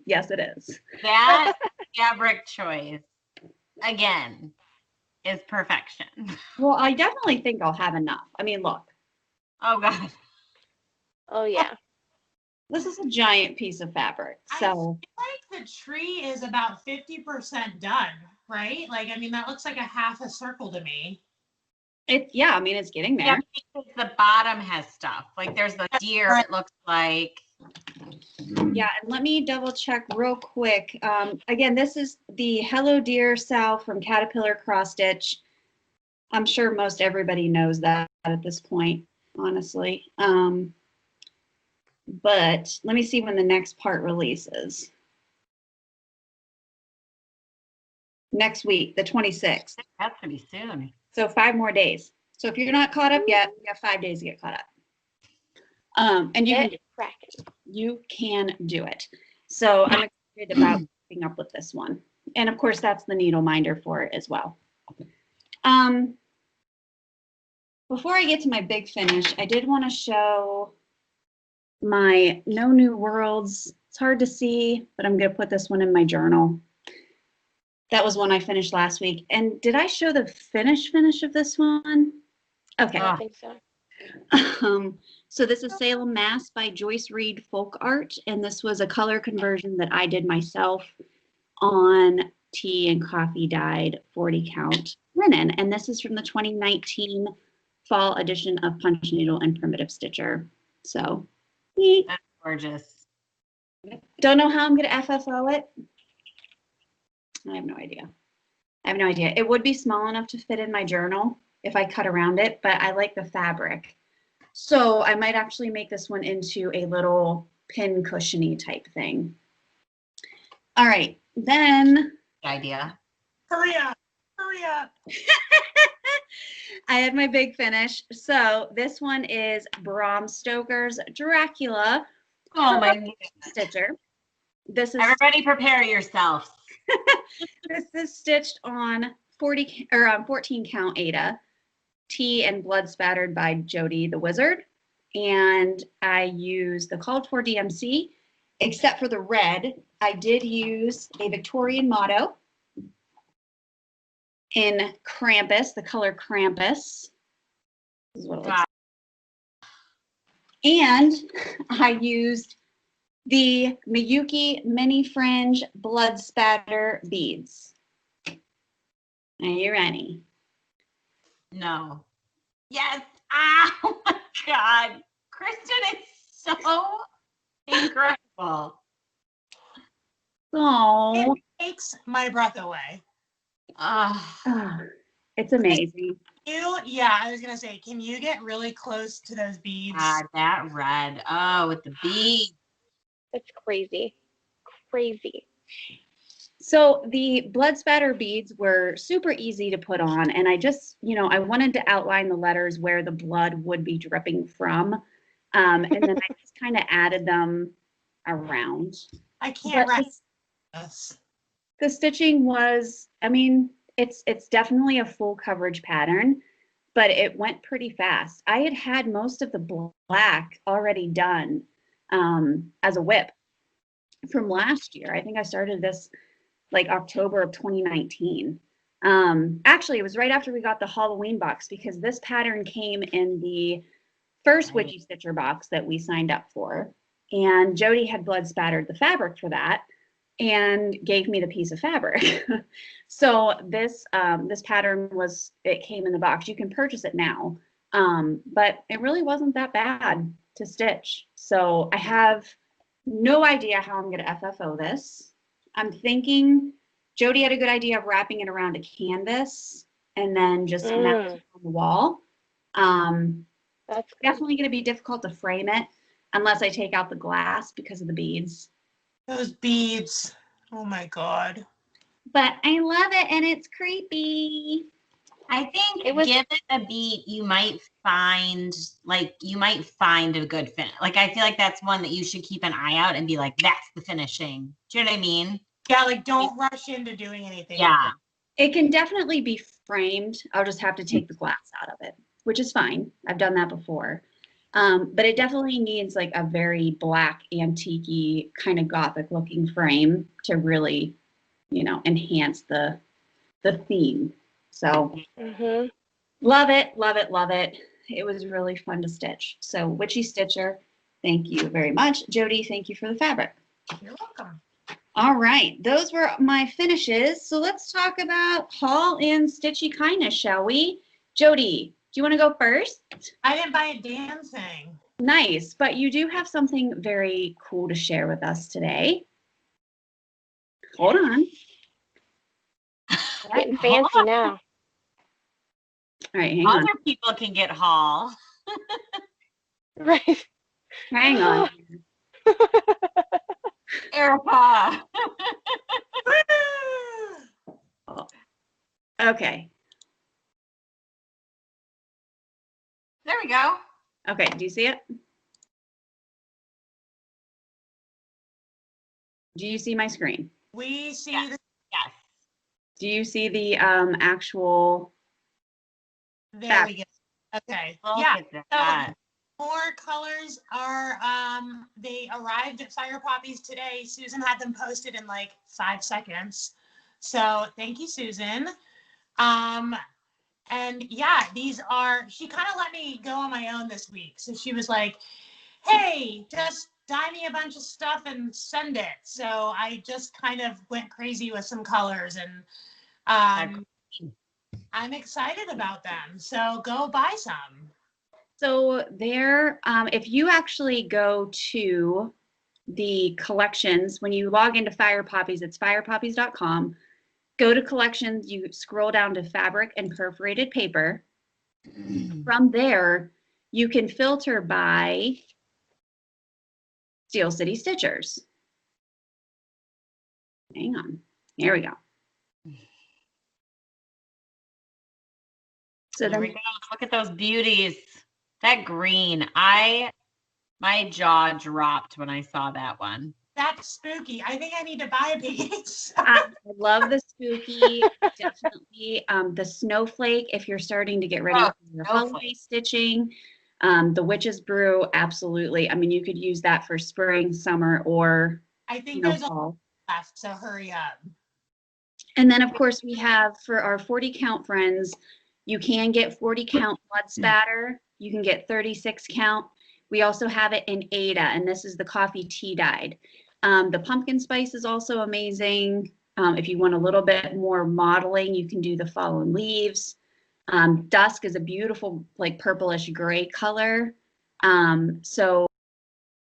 yes, it is. That fabric choice, again, is perfection. Well, I definitely think I'll have enough. I mean, look, Oh, God. Oh yeah. this is a giant piece of fabric. I So feel like the tree is about 50% done, right? Like, I mean, that looks like a half a circle to me. yeah, I mean, it's getting Yeah, there. because the bottom has stuff. Like there's the deer, it looks like. Yeah, and let me double check real quick. Again, this is the Hello Dear Sal from Caterpillar Cross Stitch. I'm sure most everybody knows that at this point, honestly. But let me see when the next part releases. Next week, the 26th. That's gonna be soon. So 5 more days. So if you're not caught up yet, you have 5 days to get caught up. And you can do it. So I'm excited about keeping up with this one. And of course, that's the needle minder for it as well. Before I get to my big finish, I did want to show my No New Worlds. It's hard to see, but I'm going to put this one in my journal. That was one I finished last week. And did I show the finish of this one? Okay. I think so. So this is Salem, Mass by Joyce Reed Folk Art. And this was a color conversion that I did myself on tea and coffee dyed 40 count linen. And this is from the 2019 fall edition of Punch Needle and Primitive Stitcher. So neat. That's gorgeous. Don't know how I'm going to FFO it. I have no idea. It would be small enough to fit in my journal if I cut around it, but I like the fabric. So I might actually make this one into a little pin cushiony type thing. All right, then. Good idea. Hurry up. I had my big finish. So this one is Bram Stoker's Dracula. Oh my God. Stitcher. This is Everybody prepare yourselves. This is stitched on 14 count Ada, tea and blood spattered by Jody the Wizard. And I used the called for DMC, except for the red. I did use a Victorian motto in Krampus, the color Krampus. This is what it looks like. And I used the Miyuki Mini Fringe Blood Spatter Beads. Are you ready? No. Yes. Oh my God. Kristen is so incredible. Oh, It takes my breath away. it's amazing. Yeah, I was going to say, can you get really close to those beads? God, that red. Oh, with the beads. It's crazy. Crazy. So the blood spatter beads were super easy to put on, and I just, I wanted to outline the letters where the blood would be dripping from, and then I just kind of added them around. I can't write this. The stitching was, it's definitely a full coverage pattern, but it went pretty fast. I had most of the black already done as a whip from last year. I think I started this like October of 2019. Actually, it was right after we got the Halloween box because this pattern came in the first Witchy Stitcher box that we signed up for. And Jody had blood spattered the fabric for that and gave me the piece of fabric. So this pattern it came in the box. You can purchase it now, But it really wasn't that bad to stitch. So I have no idea how I'm going to FFO this. I'm thinking Jody had a good idea of wrapping it around a canvas and then just mounting it on the wall. That's good. Definitely going to be difficult to frame it unless I take out the glass because of the beads. Those beads. Oh my God. But I love it and it's creepy. I think It was- give it a beat, you might find a good fit. Like I feel like that's one that you should keep an eye out and be like, that's the finishing. Do you know what I mean? Yeah, like don't rush into doing anything. Yeah. It can definitely be framed. I'll just have to take the glass out of it, which is fine. I've done that before. But it definitely needs like a very black, antique-y, kind of gothic looking frame to really, enhance the theme. So love it, love it, love it. It was really fun to stitch. So Witchy Stitcher, thank you very much. Jody, thank you for the fabric. You're welcome. All right, those were my finishes. So let's talk about haul and stitchy kindness, shall we? Jody, do you want to go first? I didn't buy a damn thing. Nice, but you do have something very cool to share with us today. Hold on. Getting fancy now. All right, hang on. Other people can get haul. Right. Hang on. Erica. Okay. There we go. Okay, do you see it? Do you see my screen? We see Yes. the Yes. Do you see the actual? there we go. Okay. Look Yeah. at that. More colors are they arrived at Fire Poppies today. Susan had them posted in like 5 seconds. So thank you, Susan. And yeah, she kind of let me go on my own this week. So she was like, hey, just dye me a bunch of stuff and send it. So I just kind of went crazy with some colors and I'm excited about them. So go buy some. So there, if you actually go to the collections, when you log into Fire Poppies, it's firepoppies.com. Go to collections, you scroll down to fabric and perforated paper. From there, you can filter by Steel City Stitchers. Hang on, here we go. So There then we go. Look at those beauties. That green. My jaw dropped when I saw that one. That's spooky. I think I need to buy a piece. I love the spooky, definitely. The snowflake, if you're starting to get ready for your holiday stitching. The Witch's Brew, absolutely. I mean, you could use that for spring, summer, or I think there's fall. a left, so hurry up. And then, of course, we have for our 40 count friends, you can get 40 count blood spatter. You can get 36 count. We also have it in Ada, and this is the coffee tea dyed. The pumpkin spice is also amazing. If you want a little bit more modeling, you can do the fallen leaves. Dusk is a beautiful, like purplish gray color. So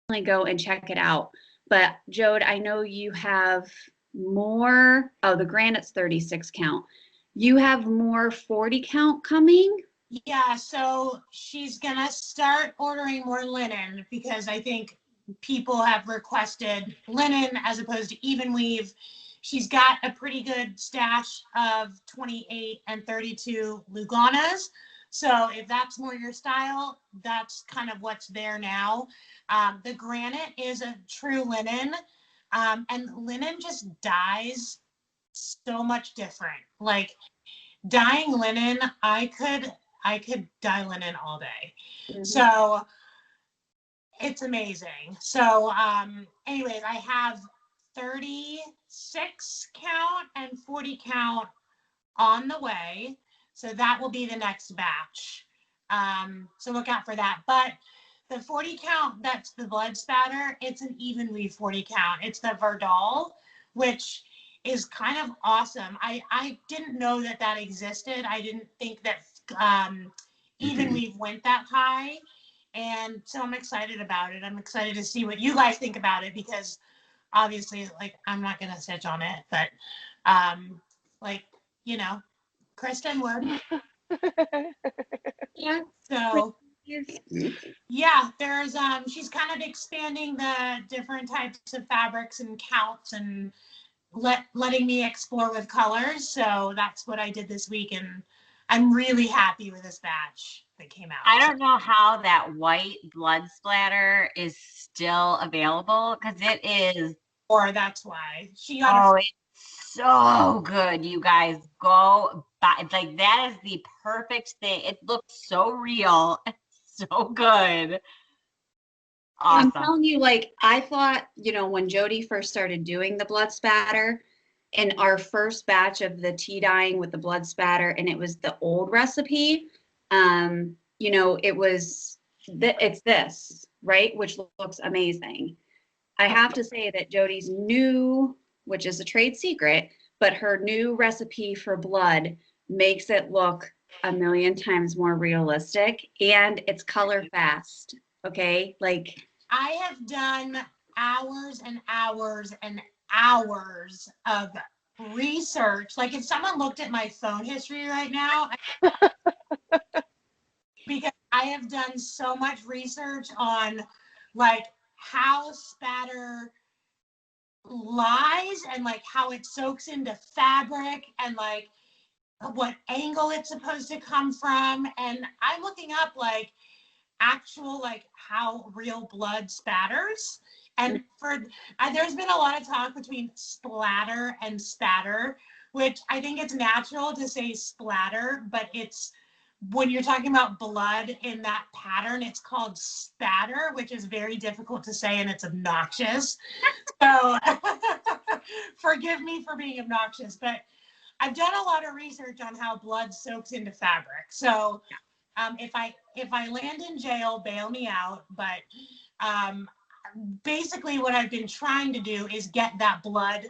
definitely go and check it out. But Jode, I know you have more. Oh, the granite's 36 count. You have more 40 count coming? Yeah, so she's gonna start ordering more linen because I think people have requested linen as opposed to even weave. She's got a pretty good stash of 28 and 32 Luganas. So if that's more your style, that's kind of what's there now. The granite is a true linen, and linen just dyes so much different. Like dyeing linen, I could dye linen all day. Mm-hmm. So it's amazing. So anyways, I have 36 count and 40 count on the way. So that will be the next batch. So look out for that. But the 40 count, that's the blood spatter. It's an even weave 40 count. It's the Verdal, which is kind of awesome. I didn't know that existed. I didn't think that even we've went that high. And so I'm excited about it. I'm excited to see what you guys think about it, because obviously, like, I'm not going to stitch on it, but like, you know, Kristen would. Yeah. So yeah, there's she's kind of expanding the different types of fabrics and counts and letting me explore with colors. So that's what I did this week, and I'm really happy with this batch that came out. I don't know how that white blood splatter is still available, because it is. Or that's why she got. Oh, it's so good. You guys go buy. Like, that is the perfect thing. It looks so real. It's so good. Awesome. I'm telling you, like, I thought, you know, when Jody first started doing the blood spatter, and our first batch of the tea dyeing with the blood spatter, and it was the old recipe, you know, it's this, right? Which looks amazing. I have to say that Jody's new, which is a trade secret, but her new recipe for blood makes it look a million times more realistic, and it's color fast. Okay, like, I have done hours and hours and hours of research. Like, if someone looked at my phone history right now, because I have done so much research on, like, how spatter lies and, like, how it soaks into fabric and, like, what angle it's supposed to come from. And I'm looking up, like, actual, like, how real blood spatters. And there's been a lot of talk between splatter and spatter, which I think it's natural to say splatter, but it's, when you're talking about blood in that pattern, it's called spatter, which is very difficult to say, and it's obnoxious. So forgive me for being obnoxious, but I've done a lot of research on how blood soaks into fabric. So if I land in jail, bail me out. But basically what I've been trying to do is get that blood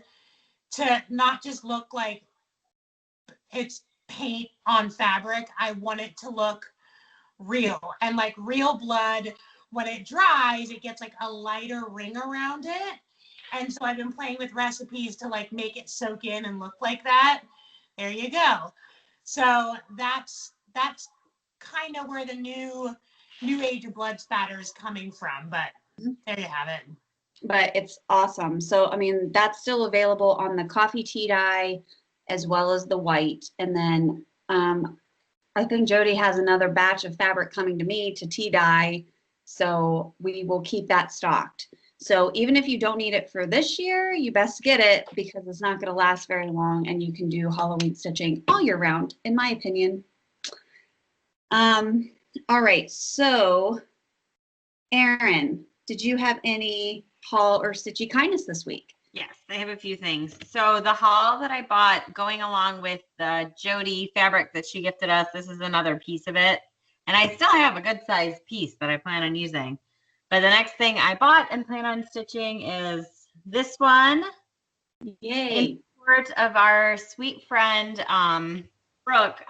to not just look like it's paint on fabric. I want it to look real, and like real blood, when it dries, it gets like a lighter ring around it. And so I've been playing with recipes to like make it soak in and look like that. There you go. So that's kind of where the new age of blood spatter is coming from, but there you have it. but it's awesome. So, I mean, that's still available on the coffee tea dye as well as the white. And then I think Jody has another batch of fabric coming to me to tea dye. So we will keep that stocked. So even if you don't need it for this year, you best get it, because it's not going to last very long, and you can do Halloween stitching all year round, in my opinion. All right. So, Erin, did you have any haul or stitchy kindness this week? Yes, I have a few things. So the haul that I bought going along with the Jody fabric that she gifted us, this is another piece of it. And I still have a good sized piece that I plan on using. But the next thing I bought and plan on stitching is this one. Yay. In support of our sweet friend, Brooke.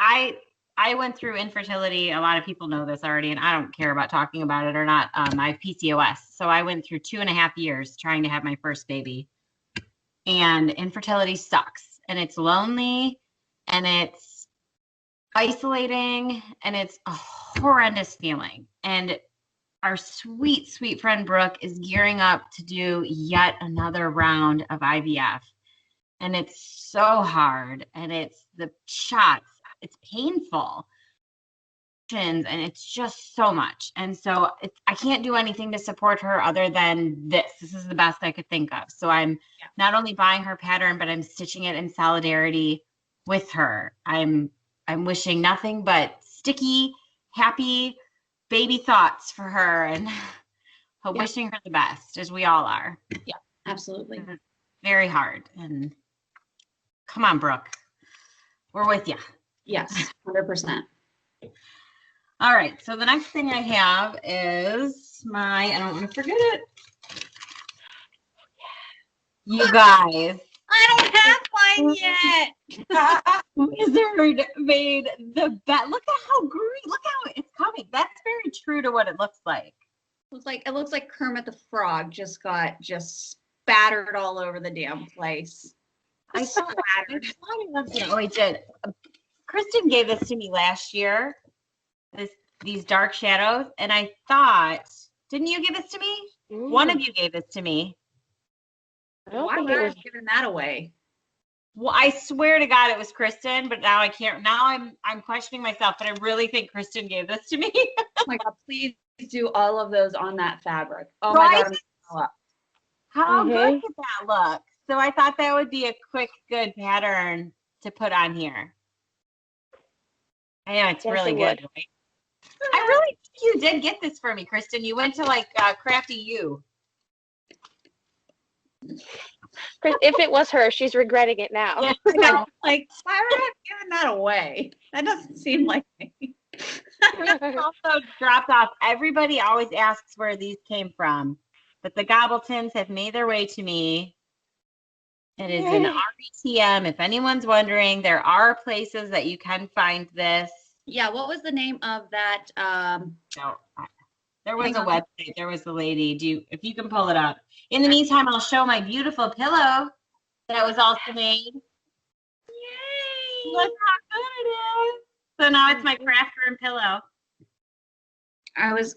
I went through infertility. A lot of people know this already, and I don't care about talking about it or not. I have PCOS. So I went through 2.5 years trying to have my first baby. And infertility sucks, and it's lonely, and it's isolating, and it's a horrendous feeling. And our sweet, sweet friend Brooke is gearing up to do yet another round of IVF. And it's so hard, and it's the shots, it's painful, and it's just so much. And so I can't do anything to support her other than this. This is the best I could think of. So I'm not only buying her pattern, but I'm stitching it in solidarity with her. I'm wishing nothing but sticky, happy baby thoughts for her, and wishing her the best, as we all are. Yeah, absolutely. It's very hard. And come on, Brooke, we're with you. Yes, 100%. All right, so the next thing I have is I don't want to forget it. You guys. I don't have mine yet. Wizard made the bet. Look at how green. Look how it's true to what it looks like. It looks like Kermit the Frog just got spattered all over the damn place. I thought oh, I did. Kristen gave this to me last year. These dark shadows, and I thought, didn't you give this to me? Ooh. One of you gave this to me. I don't Why think would it I was. have given that away? Well, I swear to God it was Kristen, but now I can't. Now I'm questioning myself, but I really think Kristen gave this to me. Oh my God, please do all of those on that fabric. Oh Right? my God, I'm gonna up. How Mhm. good did that look? So I thought that would be a quick, good pattern to put on here. I know it's Yes, really it good. would. Right? I really think you did get this for me, Kristen. You went to like Crafty You. Chris, if it was her, she's regretting it now. Yeah. Like, why would I have given that away? That doesn't seem like me. Also dropped off. Everybody always asks where these came from, but the Gobbletons have made their way to me. It is an AuryTM. If anyone's wondering, there are places that you can find this. Yeah, what was the name of that? No, there was Hang a on. website. There was the lady. If you can pull it up. In the meantime, I'll show my beautiful pillow that was also made. Yay! Look how good it is. So now it's my craft room pillow.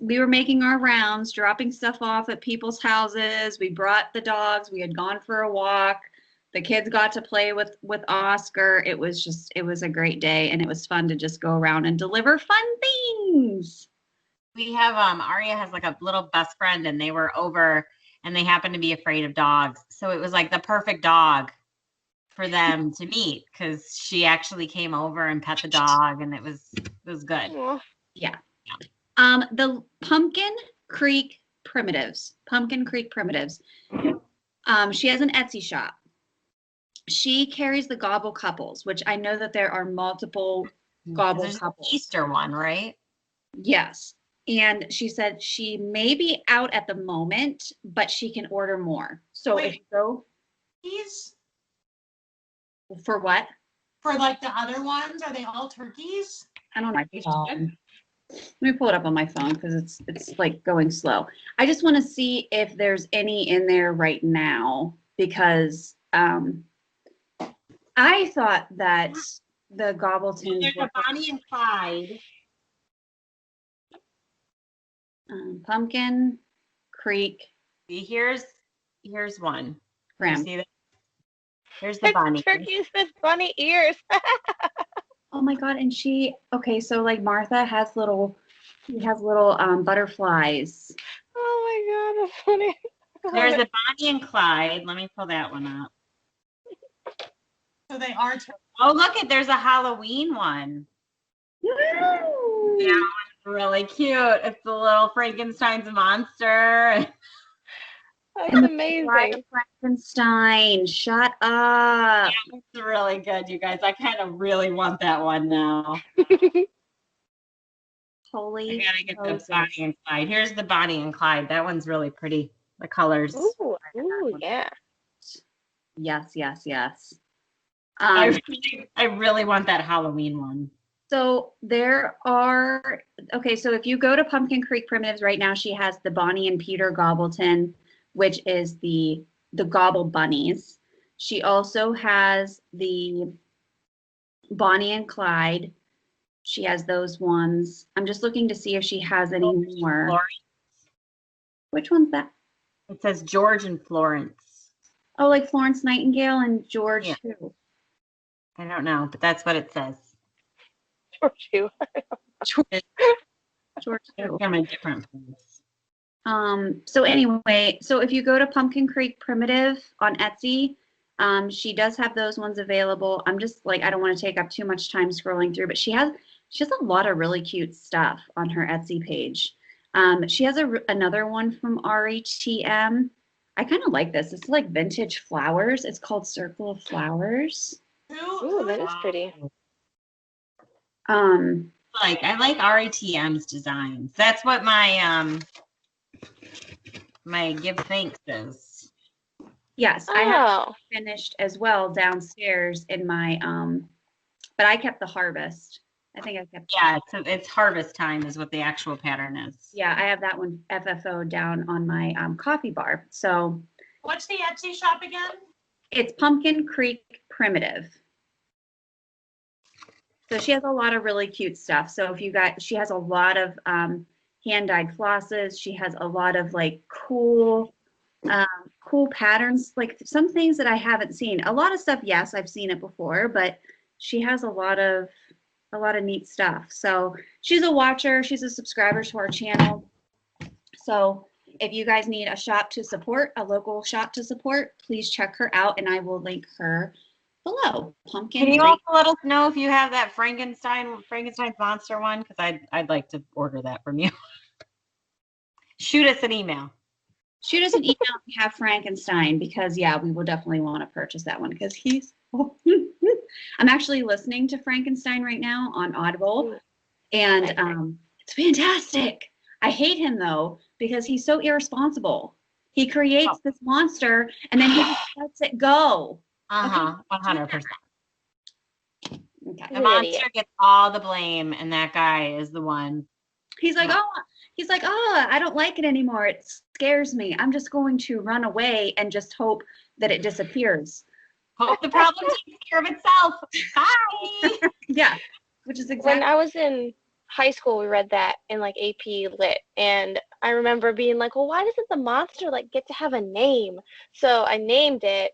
We were making our rounds, dropping stuff off at people's houses. We brought the dogs. We had gone for a walk. The kids got to play with Oscar. It was a great day, and it was fun to just go around and deliver fun things. We have Aria has like a little best friend, and they were over, and they happened to be afraid of dogs. So it was like the perfect dog for them to meet, because she actually came over and pet the dog, and it was good. Aw. Yeah. The Pumpkin Creek Primitives. She has an Etsy shop. She carries the Gobble couples, which I know that there are multiple Gobble There's an couples. Easter one, right? Yes. And she said she may be out at the moment, but she can order more. So if you go These for what? for like the other ones, are they all turkeys? I don't know. Let me pull it up on my phone because it's like going slow. I just want to see if there's any in there right now because I thought that the Gobbletons There's a Bonnie and Clyde. Pumpkin Creek See, here's one. Prim. You see that? Here's the Bonnie. Turkeys with bunny ears. Oh my God! And so like Martha has little butterflies. Oh my God, that's funny. There's a Bonnie and Clyde. Let me pull that one up. So they are turkeys. Oh, look, there's a Halloween one. That one's really cute. It's the little Frankenstein's monster. That's amazing. Bride of Frankenstein. Shut up. It's really good, you guys. I kind of really want that one now. Holy. I gotta get the Moses. Bonnie and Clyde. Here's the Bonnie and Clyde. That one's really pretty. The colors. Ooh, yeah. Yes. I really want that Halloween one. So there are, so if you go to Pumpkin Creek Primitives right now, she has the Bonnie and Peter Gobbleton, which is the Gobble Bunnies. She also has the Bonnie and Clyde. She has those ones. I'm just looking to see if she has any more. Florence. Which one's that? It says George and Florence. Oh, like Florence Nightingale and George Yeah. who? I don't know, but that's what it says. George, you. George who? From a different place. So anyway, so if you go to Pumpkin Creek Primitive on Etsy, she does have those ones available. I'm just like, I don't want to take up too much time scrolling through, but she has a lot of really cute stuff on her Etsy page. She has another one from AuryTM. I kind of like this. It's like vintage flowers. It's called Circle of Flowers. Ooh, that is pretty. I like AuryTM's designs. That's what my my give thanks is. Yes, I have Oh, finished as well downstairs in my but I kept the harvest I think I kept. Yeah, it's harvest time is what the actual pattern is. Yeah, I have that one FFO down on my coffee bar. So What's the Etsy shop again? it's Pumpkin Creek Primitive. So she has a lot of really cute stuff. So if you got, she has a lot of hand-dyed flosses. She has a lot of like cool patterns, like some things that I haven't seen. A lot of stuff, yes, I've seen it before, but she has a lot of neat stuff. So she's a watcher. She's a subscriber to our channel. So if you guys need a shop to support, a local shop to support, please check her out, and I will link her below. Pumpkin. Can you also let us know if you have that Frankenstein's monster one? Because I'd like to order that from you. Shoot us an email. Shoot us an email if you have Frankenstein, because yeah, we will definitely want to purchase that one because he's. I'm actually listening to Frankenstein right now on Audible, and it's fantastic. I hate him though because he's so irresponsible. He creates this monster and then he just lets it go. 100%. Okay. The monster gets all the blame, and that guy is the one. He's like, I don't like it anymore. It scares me. I'm just going to run away and just hope that it disappears. Hope the problem takes care of itself. Bye. Yeah, which is exactly. When I was in high school, we read that in like AP Lit, and I remember being like, well, why doesn't the monster like get to have a name? So I named it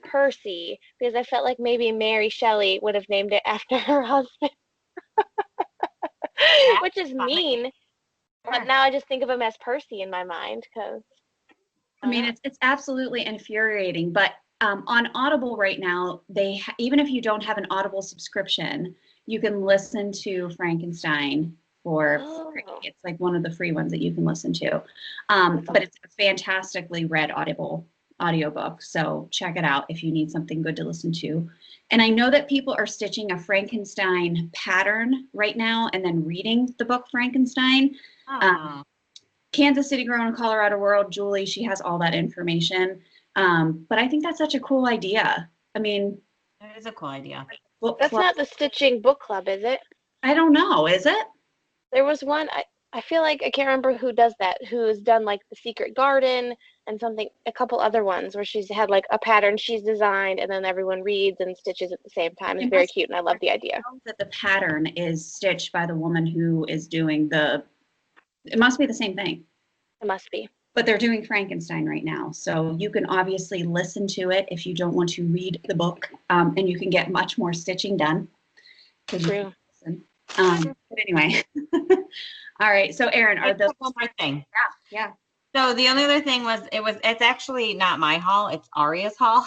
Percy because I felt like maybe Mary Shelley would have named it after her husband. Which is mean, but now I just think of him as Percy in my mind because I mean, it's absolutely infuriating, but on Audible right now, even if you don't have an Audible subscription, you can listen to Frankenstein for free. It's like one of the free ones that you can listen to. But it's a fantastically read audiobook, so check it out if you need something good to listen to. And I know that people are stitching a Frankenstein pattern right now and then reading the book Frankenstein. Kansas City Girl in Colorado World, Julie, she has all that information. But I think that's such a cool idea. I mean, it is a cool idea. That's not the Stitching Book Club, is it? I don't know. Is it? There was one. I feel like I can't remember who does that. Who's done like The Secret Garden and a couple other ones where she's had like a pattern she's designed and then everyone reads and stitches at the same time. It's very cute and I love the idea. That the pattern is stitched by the woman who is doing it must be the same thing. It must be. But they're doing Frankenstein right now. So you can obviously listen to it if you don't want to read the book, and you can get much more stitching done. True. But anyway. All right. So Erin, are those one more thing? Yeah. So the only other thing was it's actually not my haul, it's Aria's haul.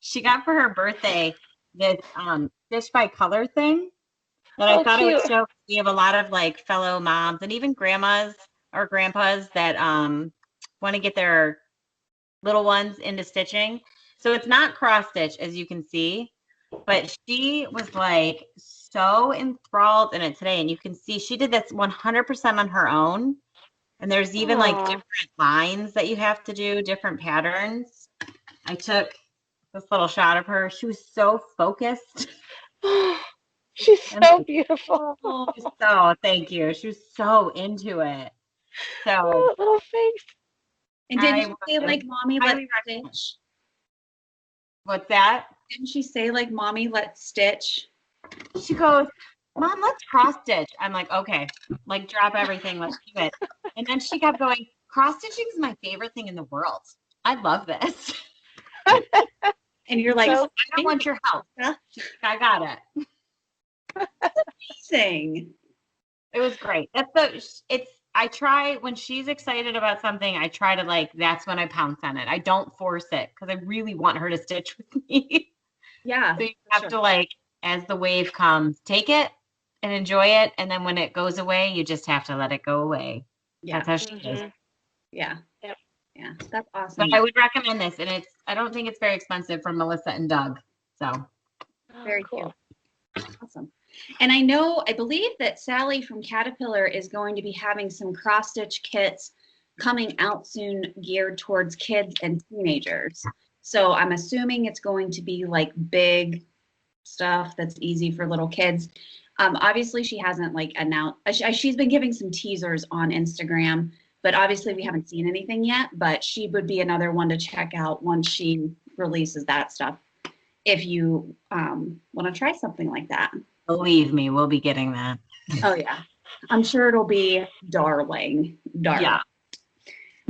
She got for her birthday this Stitch by Color thing that I thought it would show. We have a lot of like fellow moms and even grandmas or grandpas that want to get their little ones into stitching. So it's not cross stitch, as you can see, but she was like so enthralled in it today. And you can see she did this 100% on her own. And there's even like different lines that you have to do, different patterns. I took this little shot of her. She was so focused. She's so beautiful. So thank you. She was so into it. So little face. And didn't she say like, Mommy, let's stitch? What's that? Didn't she say like, Mommy, let's stitch? She goes, Mom, let's cross stitch. I'm like, okay, like drop everything, let's do it. And then she kept going, cross stitching is my favorite thing in the world. I love this. And you're like, I don't want your help. She's like, I got it. That's amazing. It was great. I try when she's excited about something, I try to like, that's when I pounce on it. I don't force it because I really want her to stitch with me. Yeah. So you have to like, as the wave comes, take it and enjoy it. And then when it goes away, you just have to let it go away. Yeah. That's how she is. Yeah. Yep. Yeah. That's awesome. But I would recommend this. And I don't think it's very expensive from Melissa and Doug. So very cool. Cute. Awesome. And I believe that Sally from Caterpillar is going to be having some cross stitch kits coming out soon geared towards kids and teenagers. So I'm assuming it's going to be like big stuff that's easy for little kids. Obviously, she hasn't like announced. She's been giving some teasers on Instagram, but obviously we haven't seen anything yet. But she would be another one to check out once she releases that stuff. If you want to try something like that. Believe me, we'll be getting that. Oh yeah, I'm sure it'll be darling. Yeah.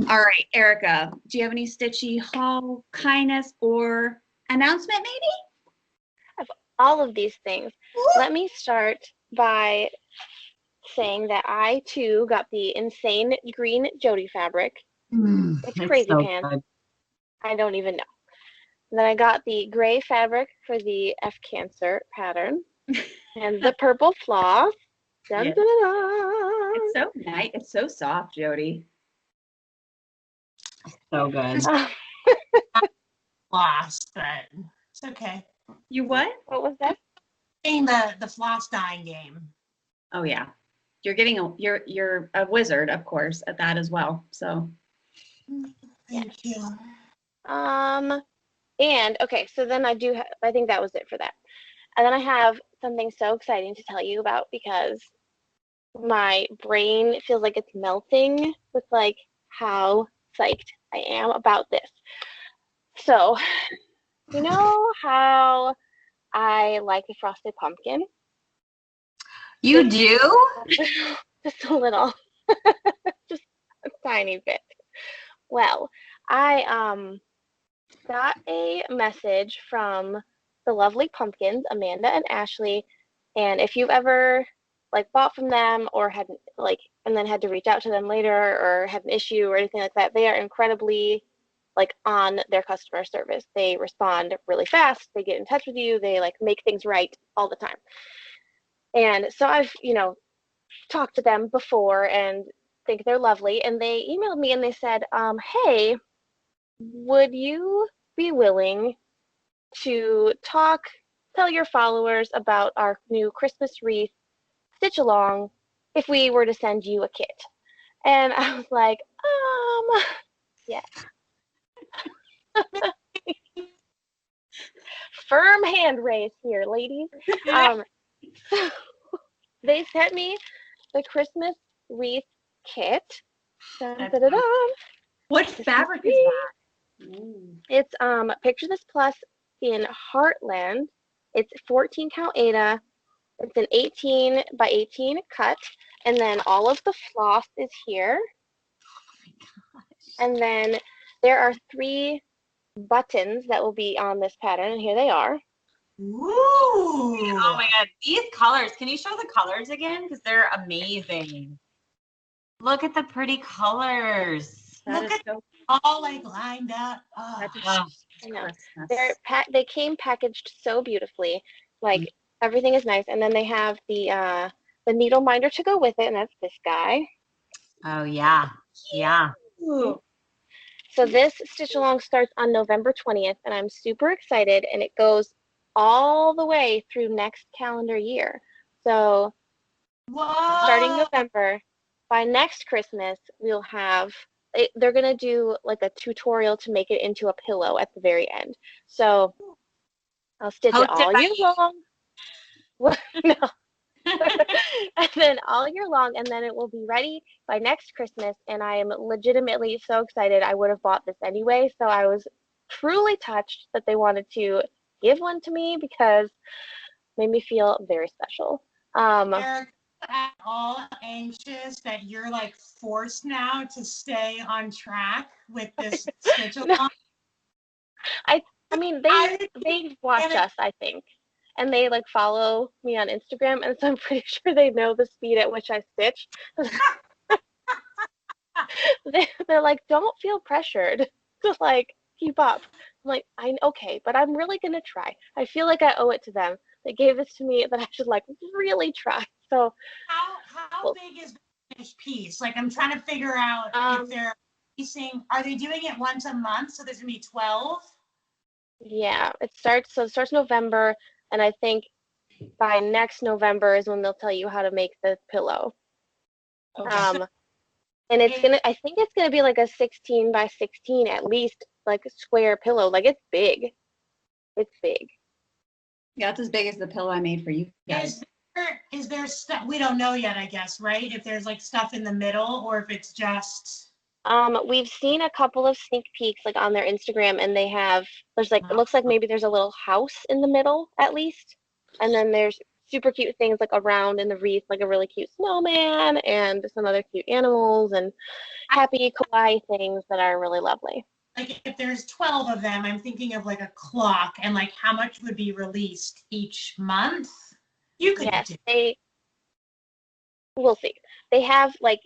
All right, Erica, do you have any Stitchy haul, kindness, or announcement maybe? All of these things. Let me start by saying that I too got the insane green Jody fabric. It's crazy so pants. good. I don't even know. Then I got the gray fabric for the F Cancer pattern and the purple floss. Dun, Yes. dun, dun, dun. It's so nice. It's so soft, Jody. So good. Lost, but it's okay. You what? What was that? Playing the floss dyeing game. Oh yeah, you're a wizard, of course, at that as well. So Thank you. And okay, so then I think that was it for that. And then I have something so exciting to tell you about because my brain feels like it's melting with like how psyched I am about this. So, you know how I like the frosted pumpkin? You do? Just a little, just a tiny bit. Well, I got a message from the lovely pumpkins, Amanda and Ashley, and if you've ever like bought from them or had like and then had to reach out to them later or had an issue or anything like that, they are incredibly like on their customer service. They respond really fast, they get in touch with you, they like make things right all the time. And so I've, talked to them before and think they're lovely, and they emailed me and they said, hey, would you be willing to tell your followers about our new Christmas wreath stitch along if we were to send you a kit? And I was like, yeah. Firm hand raise here, ladies. So they sent me the Christmas wreath kit. Dun, dun, dun, dun. what fabric is that? Ooh. It's Picture This Plus in Heartland. It's 14 count Aida. It's an 18 by 18 cut, and then all of the floss is here. And then there are 3 buttons that will be on this pattern, and here they are. Ooh. Oh my god, these colors. Can you show the colors again? Because they're amazing. Look at the pretty colors. That Look is at so all like lined up. Oh. that's a Oh, I know. Christmas. They came packaged so beautifully. Like everything is nice, and then they have the needle minder to go with it, and that's this guy. oh yeah. Yeah. Ooh. So this stitch along starts on November 20th, and I'm super excited, and it goes all the way through next calendar year. So Whoa. starting November, by next Christmas, we'll have they're gonna do like a tutorial to make it into a pillow at the very end. So I'll stitch it Hosted all by year you. long. No. And then all year long, and then it will be ready by next Christmas. And I am legitimately so excited. I would have bought this anyway, so I was truly touched that they wanted to give one to me because it made me feel very special. Eric, at all anxious that you're like forced now to stay on track with this stitch along? I mean, they watch us, I think, and they like follow me on Instagram, and so I'm pretty sure they know the speed at which I stitch. They're like, don't feel pressured to like keep up. I'm like, okay, but I'm really gonna try. I feel like I owe it to them. They gave this to me that I should like really try. So how big is the finished piece? Like I'm trying to figure out if they're piecing. Are they doing it once a month? So there's gonna be 12. yeah, it starts November, and I think by next November is when they'll tell you how to make the pillow. Okay. And I think it's gonna be like a 16 by 16 at least, like a square pillow. Like it's big. It's big. Yeah, it's as big as the pillow I made for you guys. Is there stuff we don't know yet? I guess, right? If there's like stuff in the middle, or if it's just. We've seen a couple of sneak peeks like on their Instagram, and there's like, it looks like maybe there's a little house in the middle at least, and then there's super cute things like around in the wreath, like a really cute snowman and some other cute animals and happy kawaii things that are really lovely. Like if there's 12 of them, I'm thinking of like a clock and like how much would be released each month. You could Yes, we'll see. They have like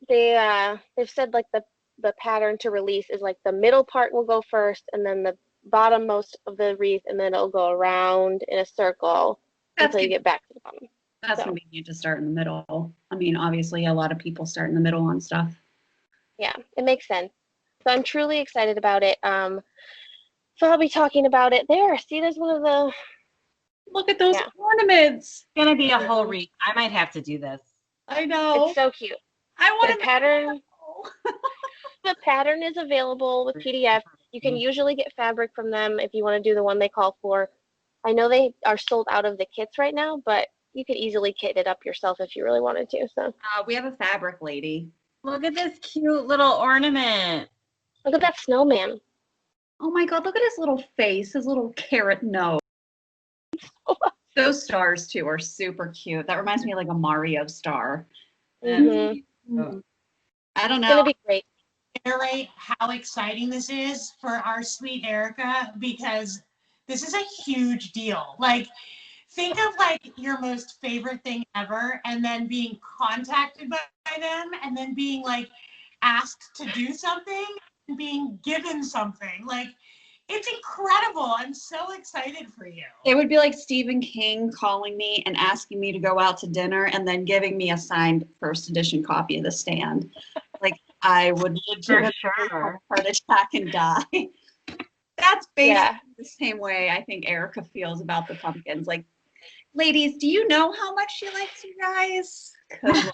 they've said like the pattern to release is like the middle part will go first, and then the bottom most of the wreath, and then it'll go around in a circle until you get back to the bottom. That's convenient to start in the middle. I mean, obviously, a lot of people start in the middle on stuff. Yeah, it makes sense. So I'm truly excited about it. So I'll be talking about it there. See, there's one of the. Look at those ornaments. It's gonna be a whole wreath. I might have to do this. I know. It's so cute. I want the pattern. The pattern is available with PDF. You can usually get fabric from them if you want to do the one they call for. I know they are sold out of the kits right now, but you could easily kit it up yourself if you really wanted to. So we have a fabric lady. Look at this cute little ornament. Look at that snowman. Oh my God, look at his little face, his little carrot nose. Those stars too are super cute. That reminds me of like a Mario star. Mm-hmm. I don't know. It's gonna be great. Reiterate how exciting this is for our sweet Erica, because this is a huge deal. Like, think of like your most favorite thing ever, and then being contacted by them, and then being like asked to do something, and being given something. Like, it's incredible. I'm so excited for you. It would be like Stephen King calling me and asking me to go out to dinner and then giving me a signed first edition copy of The Stand. Like, I would legitimately have a heart attack and die. That's basically the same way I think Erica feels about the pumpkins. Like, ladies, do you know how much she likes you guys? 'Cause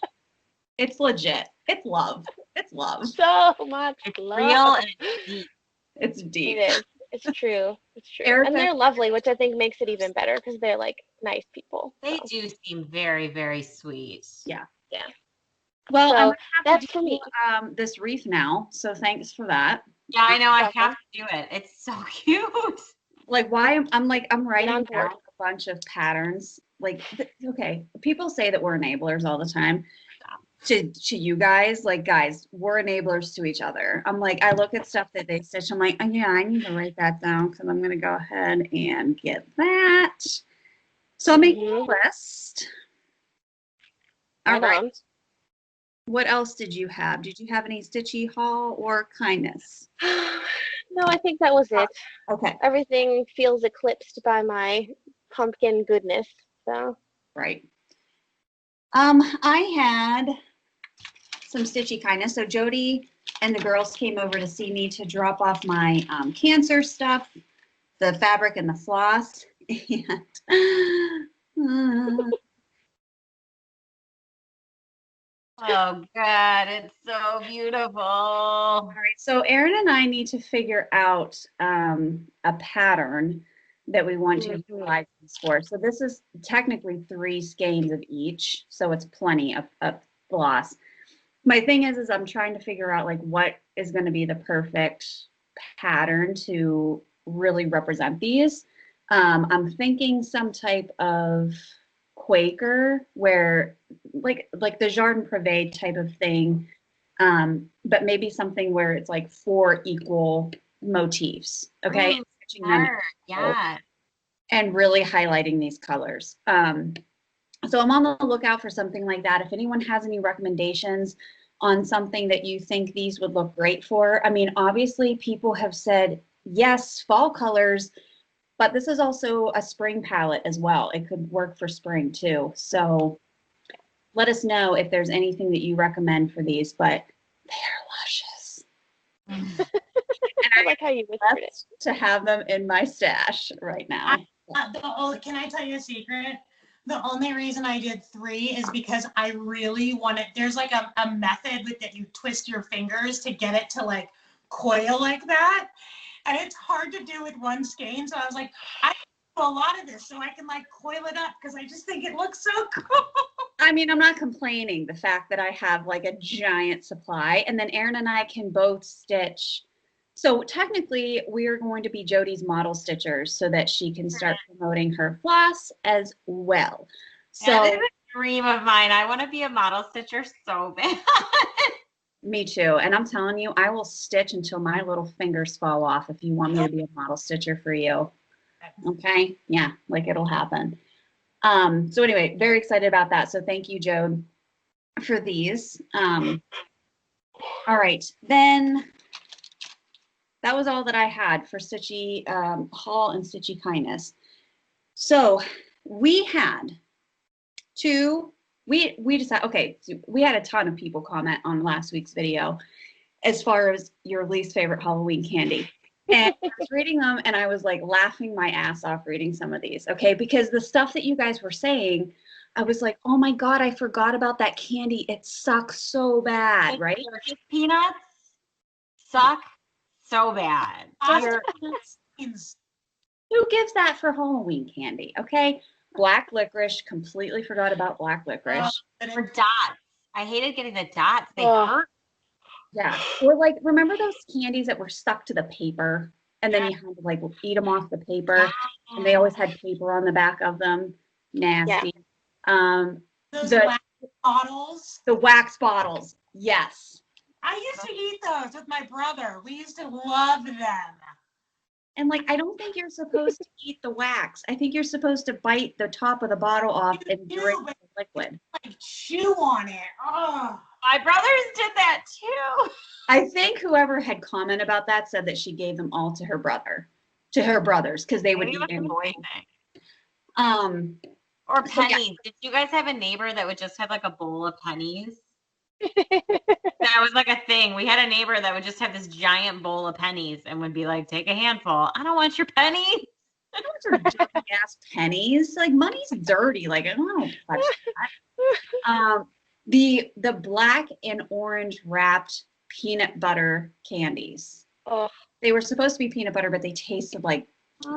it's legit. It's love. It's love. So much love. Real and it's deep. It's deep. It is. It's true. It's true. Erica, and they're lovely, which I think makes it even better because they're like nice people. They do seem very, very sweet. Yeah. Yeah. Well, So I'm gonna have that's to for do me. This wreath now. So thanks for that. Yeah, I know. I have to do it. It's so cute. Like, why I'm writing on down board. a bunch of patterns. Like, okay, people say that we're enablers all the time. To you guys, like, guys, we're enablers to each other. I'm like, I look at stuff that they stitch. I'm like, oh, yeah, I need to write that down because I'm gonna go ahead and get that. So I'm making a list. All right. What else did you have? Did you have any stitchy haul or kindness? No, I think that was it. Okay. Everything feels eclipsed by my pumpkin goodness. So Right. I had some stitchy kindness. So Jody and the girls came over to see me to drop off my cancer stuff, the fabric and the floss. And Oh God, it's so beautiful. all right, so Erin and I need to figure out a pattern that we want to utilize this for. So this is technically 3 skeins of each, so it's plenty of floss. My thing is I'm trying to figure out like what is going to be the perfect pattern to really represent these. I'm thinking some type of Quaker, where like the Jardin Privé type of thing, but maybe something where it's like 4 equal motifs. Okay, stitching them Yeah. and really highlighting these colors. So I'm on the lookout for something like that. If anyone has any recommendations on something that you think these would look great for, I mean, obviously people have said yes, fall colors. But this is also a spring palette as well. It could work for spring too. So let us know if there's anything that you recommend for these, but they are luscious. And I like how you whispered it. To have them in my stash right now. Can I tell you a secret? The only reason I did 3 is because I really wanted, there's like a method with that you twist your fingers to get it to like coil like that. And it's hard to do with 1 skein. So I was like, I a lot of this so I can like coil it up because I just think it looks so cool. I mean, I'm not complaining the fact that I have like a giant supply, and then Erin and I can both stitch. So technically, we are going to be Jody's model stitchers so that she can start promoting her floss as well. So That is a dream of mine. I want to be a model stitcher so bad. me too. And I'm telling you, I will stitch until my little fingers fall off if you want me to be a model stitcher for you. Okay? Yeah, like it'll happen. So anyway, very excited about that. So thank you, Jode, for these. All right, then that was all that I had for Stitchy haul and Stitchy kindness. So we had we decided, okay, so we had a ton of people comment on last week's video as far as your least favorite Halloween candy. And I was reading them and I was like laughing my ass off reading some of these, okay? Because the stuff that you guys were saying, I was like, oh my God, I forgot about that candy. It sucks so bad, right? Circus peanuts suck so bad. Who gives that for Halloween candy, okay? Black licorice, completely forgot about black licorice. Or dots. I hated getting the dots. They hurt. Yeah. Or like, remember those candies that were stuck to the paper and then you had to like eat them off the paper and they always had paper on the back of them? Nasty. Those wax bottles. The wax bottles. Yes. I used to eat those with my brother. We used to love them. And like, I don't think you're supposed to eat the wax. I think you're supposed to bite the top of the bottle off and drink the liquid. Like chew on it. Oh. My brothers did that too. I think whoever had commented about that said that she gave them all to her brothers, because they would eat anything. Or pennies. Did you guys have a neighbor that would just have like a bowl of pennies? That was like a thing. We had a neighbor that would just have this giant bowl of pennies and would be like, take a handful. I don't want your pennies. Those are dirty ass pennies. Like, money's dirty. Like, I don't touch that. The black and orange wrapped peanut butter candies. Oh, They were supposed to be peanut butter, but they tasted like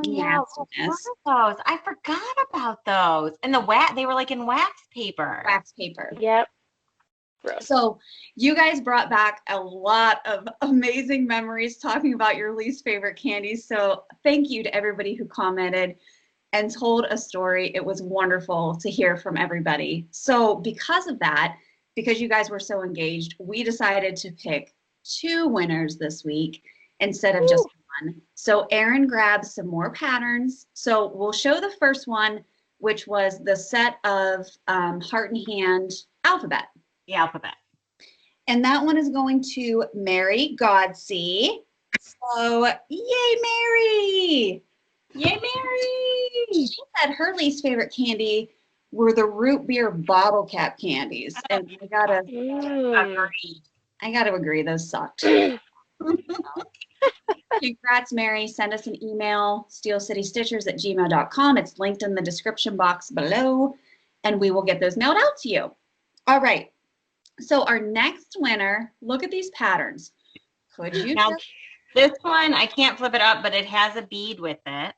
nastiness. Those. I forgot about those. And the wax, they were like in wax paper. Wax paper. yep. Gross. So you guys brought back a lot of amazing memories talking about your least favorite candies. So thank you to everybody who commented and told a story. It was wonderful to hear from everybody. So because of that, because you guys were so engaged, we decided to pick 2 winners this week instead of just one. So Erin grabbed some more patterns. So we'll show the first one, which was the set of heart and hand alphabet. The alphabet. And that one is going to Mary Godsey. So, yay, Mary! Yay, Mary! She said her least favorite candy were the root beer bottle cap candies. And I gotta agree, those sucked. Congrats, Mary. Send us an email, steelcitystitchers@gmail.com. It's linked in the description box below, and we will get those mailed out to you. All right. So our next winner, look at these patterns. Could you? Now, this one, I can't flip it up, but it has a bead with it.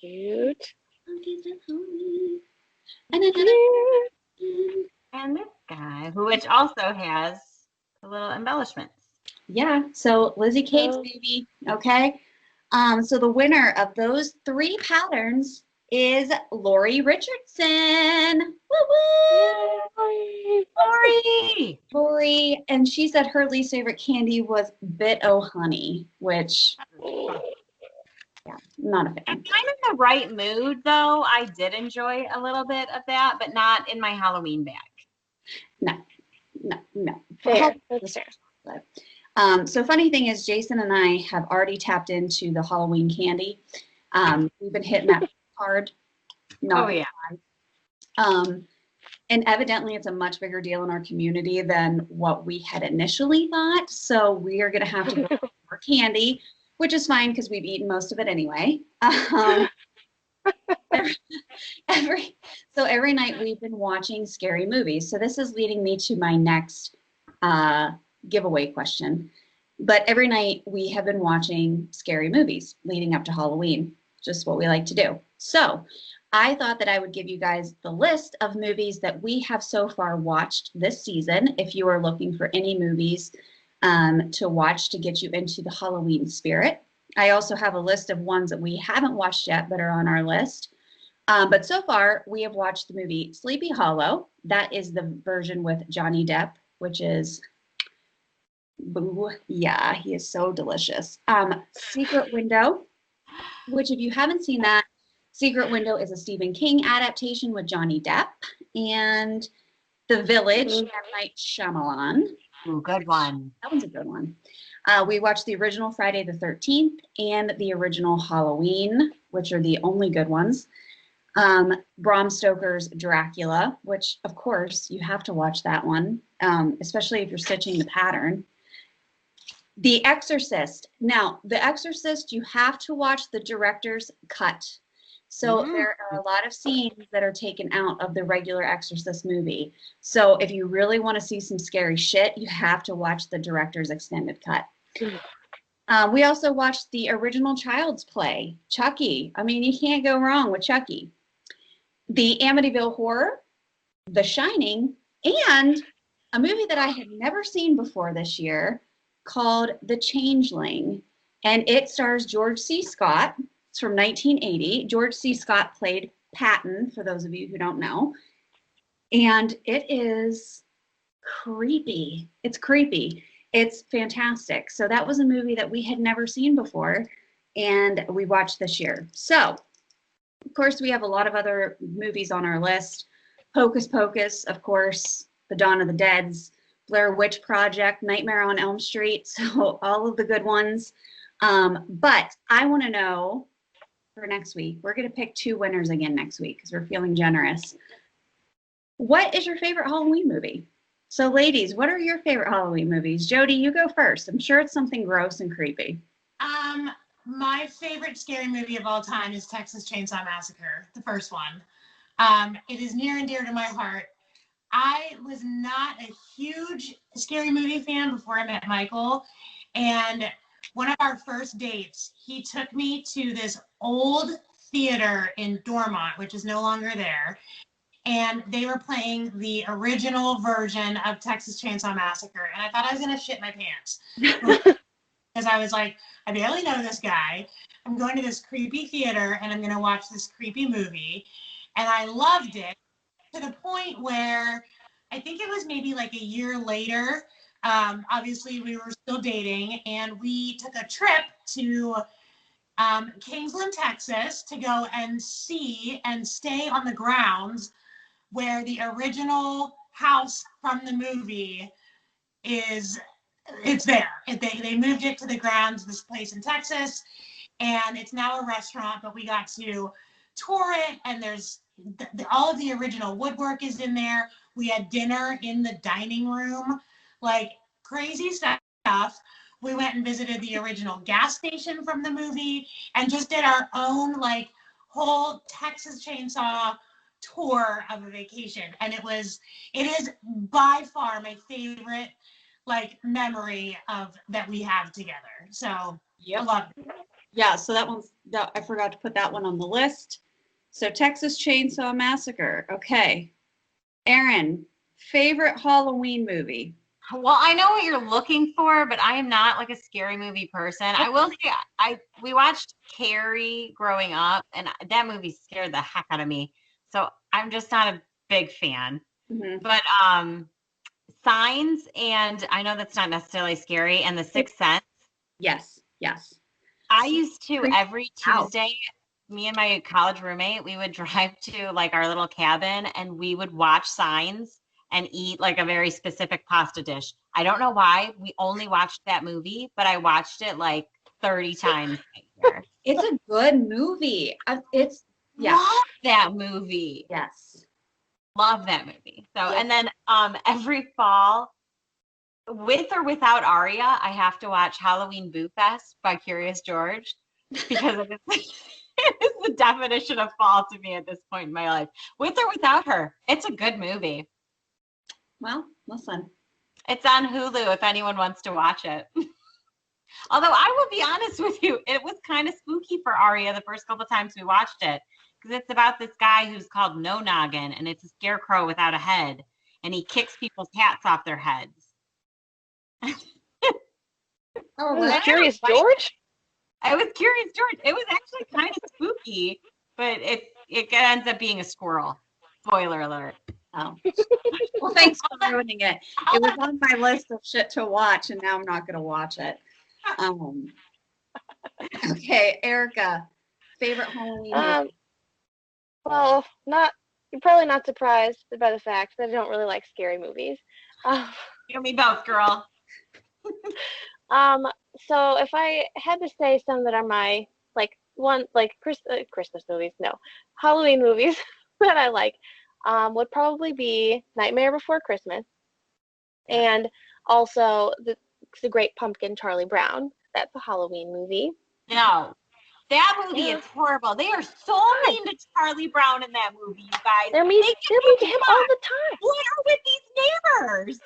Cute. And this guy, which also has a little embellishments. Yeah, so Lizzie Kate's baby, okay? So the winner of those 3 patterns is Lori Richardson. Woo-woo! Lori, and she said her least favorite candy was Bit-O Honey, which, yeah, not a fan. I'm kind of in the right mood, though. I did enjoy a little bit of that, but not in my Halloween bag. No. Fair. That's fair. So funny thing is, Jason and I have already tapped into the Halloween candy. We've been hitting that hard. And evidently it's a much bigger deal in our community than what we had initially thought. So we are going to have to go for more candy, which is fine because we've eaten most of it anyway. Every night we've been watching scary movies. So this is leading me to my next giveaway question. But every night we have been watching scary movies leading up to Halloween. just what we like to do. So I thought that I would give you guys the list of movies that we have so far watched this season. If you are looking for any movies to watch to get you into the Halloween spirit. I also have a list of ones that we haven't watched yet but are on our list. But so far, we have watched the movie Sleepy Hollow. That is the version with Johnny Depp, which is, yeah, he is so delicious. Secret Window, which if you haven't seen that, Secret Window is a Stephen King adaptation with Johnny Depp. And The Village, M. Night Shyamalan. Ooh, good one. That one's a good one. We watched the original Friday the 13th and the original Halloween, which are the only good ones. Bram Stoker's Dracula, which of course you have to watch that one, especially if you're stitching the pattern. The Exorcist. Now, The Exorcist, you have to watch the director's cut. So there are a lot of scenes that are taken out of the regular Exorcist movie. So if you really want to see some scary shit, you have to watch the director's extended cut. We also watched the original Child's Play, Chucky. I mean, you can't go wrong with Chucky. The Amityville Horror, The Shining, and a movie that I had never seen before this year called The Changeling. And it stars George C. Scott. It's from 1980. George C. Scott played Patton, for those of you who don't know. And it is creepy. It's creepy. It's fantastic. So that was a movie that we had never seen before, and we watched this year. So, of course, we have a lot of other movies on our list. Hocus Pocus, of course, The Dawn of the Deads, Blair Witch Project, Nightmare on Elm Street. So all of the good ones. But I want to know, for next week, we're going to pick 2 winners again next week because we're feeling generous. What is your favorite Halloween movie? So ladies, what are your favorite Halloween movies? Jody, you go first. I'm sure it's something gross and creepy. My favorite scary movie of all time is Texas Chainsaw Massacre, the first one. It is near and dear to my heart. I was not a huge scary movie fan before I met Michael, and one of our first dates, he took me to this old theater in Dormont, which is no longer there, and they were playing the original version of Texas Chainsaw Massacre, and I thought I was going to shit my pants. Because I was like, I barely know this guy. I'm going to this creepy theater, and I'm going to watch this creepy movie, and I loved it to the point where I think it was maybe like a year later. Obviously, we were still dating, and we took a trip to Kingsland, Texas, to go and see and stay on the grounds where the original house from the movie is. It's there. They moved it to the grounds of this place in Texas, and it's now a restaurant, but we got to tour it, and there's all of the original woodwork is in there. We had dinner in the dining room, like crazy stuff. We went and visited the original gas station from the movie and just did our own like whole Texas Chainsaw tour of a vacation. And it is by far my favorite like memory of that we have together. So I love it. Yeah, so that I forgot to put that one on the list. So Texas Chainsaw Massacre. Okay. Erin, favorite Halloween movie? Well, I know what you're looking for, but I am not like a scary movie person. I will say we watched Carrie growing up, and that movie scared the heck out of me. So I'm just not a big fan. Mm-hmm. But Signs, and I know that's not necessarily scary, and The Sixth Sense. Yes. I used to every Tuesday, me and my college roommate, we would drive to like our little cabin, and we would watch Signs and eat like a very specific pasta dish. I don't know why we only watched that movie, but I watched it like 30 times a year. It's a good movie. Love that movie. Yes. Love that movie. So, and then every fall, with or without Aria, I have to watch Halloween Boo Fest by Curious George because it is the definition of fall to me at this point in my life. With or without her, it's a good movie. Well, listen. It's on Hulu if anyone wants to watch it. Although I will be honest with you, it was kind of spooky for Aria the first couple times we watched it. Because it's about this guy who's called No Noggin, and it's a scarecrow without a head. And he kicks people's hats off their heads. Oh, Was well, it Curious George? I was Curious George. It was actually kind of spooky, but it ends up being a squirrel. Spoiler alert. oh. Well, thanks for ruining it. It was on my list of shit to watch, and now I'm not going to watch it. Okay, Erica, favorite Halloween movie? Well, you're probably not surprised by the fact that I don't really like scary movies. You and me both, girl. So if I had to say some that are my Christmas movies, no, Halloween movies that I like, would probably be Nightmare Before Christmas, and also the Great Pumpkin, Charlie Brown. That's a Halloween movie. No. That movie is horrible. They are so mean to Charlie Brown in that movie, you guys. They're mean to him all the time. What are with these neighbors?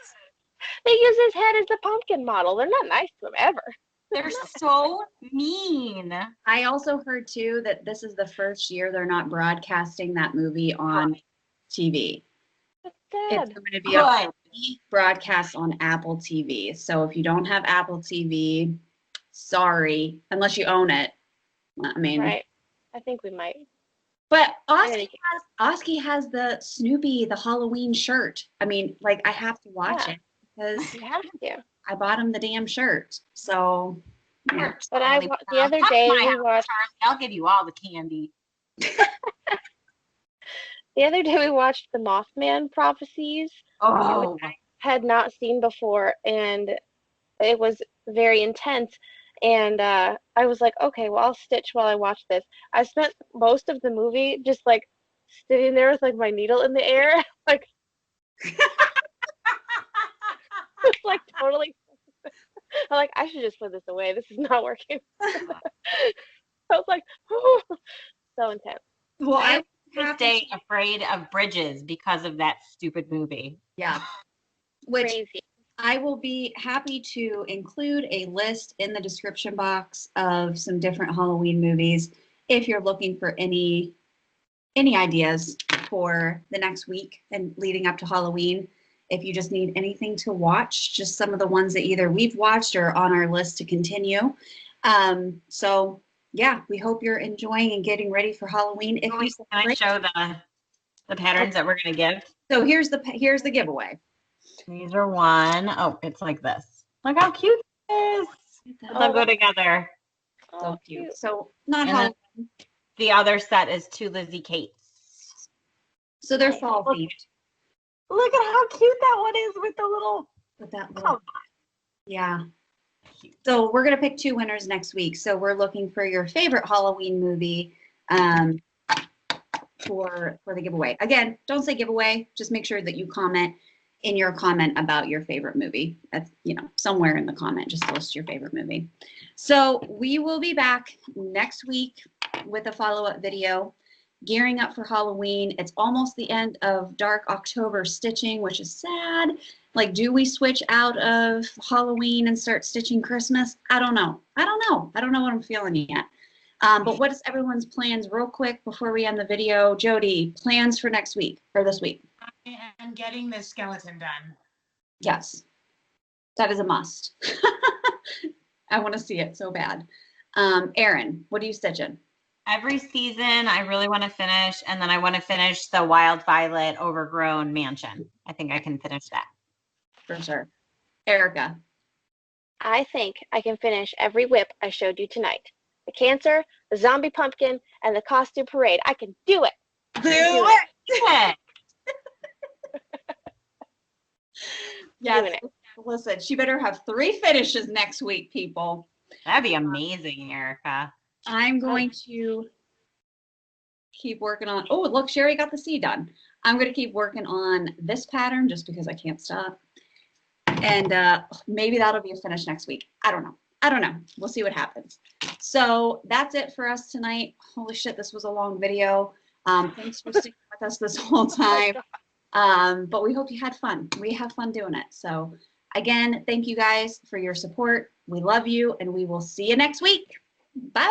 They use his head as the pumpkin model. They're not nice to him ever. They're so mean. I also heard too that this is the first year they're not broadcasting that movie on TV. That's It's sad. going to be broadcast on Apple TV. So if you don't have Apple TV, sorry, unless you own it. I mean, Right. I think we might. but Oski has the Snoopy, the Halloween shirt. I mean, like I have to watch it because You have to. I bought him the damn shirt. So, yeah. But the other Come to day my we house, watched. Charlie. I'll give you all the candy. The other day we watched the Mothman Prophecies. Oh, Had not seen before, and it was very intense. And I was like, okay, well, I'll stitch while I watch this. I spent most of the movie just like sitting there with like my needle in the air, like like totally. I'm like, I should just put this away. This is not working. I was like, oh, so intense. Well, I I to stay afraid of bridges because of that stupid movie. yeah. Which Crazy. I will be happy to include a list in the description box of some different Halloween movies if you're looking for any ideas for the next week and leading up to Halloween. If you just need anything to watch, just some of the ones that either we've watched or on our list to continue. So yeah, we hope you're enjoying and getting ready for Halloween. If you Can I show the patterns that we're gonna give? So here's the giveaway. These are one. Oh, it's like this. Look how cute it is. They'll go together. So Oh, cute. So not And Halloween. then the other set is two Lizzie Kates. So they're fall themed. Look at how cute that one is with the little. With that Come little, on. yeah. Cute. So we're gonna pick 2 winners next week. So we're looking for your favorite Halloween movie for the giveaway. Again, don't say giveaway. Just make sure that you comment in your comment about your favorite movie. That's, somewhere in the comment, just list your favorite movie. So we will be back next week with a follow-up video, gearing up for Halloween. It's almost the end of Dark October stitching, which is sad. Like, do we switch out of Halloween and start stitching Christmas? I don't know. I don't know what I'm feeling yet. But what is everyone's plans real quick before we end the video? Jody, plans for next week or this week? I am getting this skeleton done. Yes, that is a must. I want to see it so bad. Erin, what are you stitching? Every season, I really want to finish, and then I want to finish the Wild Violet Overgrown Mansion. I think I can finish that. For sure. Erica. I think I can finish every whip I showed you tonight. The cancer, the zombie pumpkin, and the costume parade. I can do it. Do it! Yes. Listen, she better have 3 finishes next week, people. That'd be amazing, Erica. I'm going to keep working on, oh, look, Sherry got the C done. I'm going to keep working on this pattern just because I can't stop. And maybe that'll be a finish next week. I don't know. We'll see what happens. So that's it for us tonight. Holy shit, this was a long video. Thanks for sticking with us this whole time. But we hope you had fun. We have fun doing it. So Again, thank you guys for your support. We love you, and we will see you next week. Bye.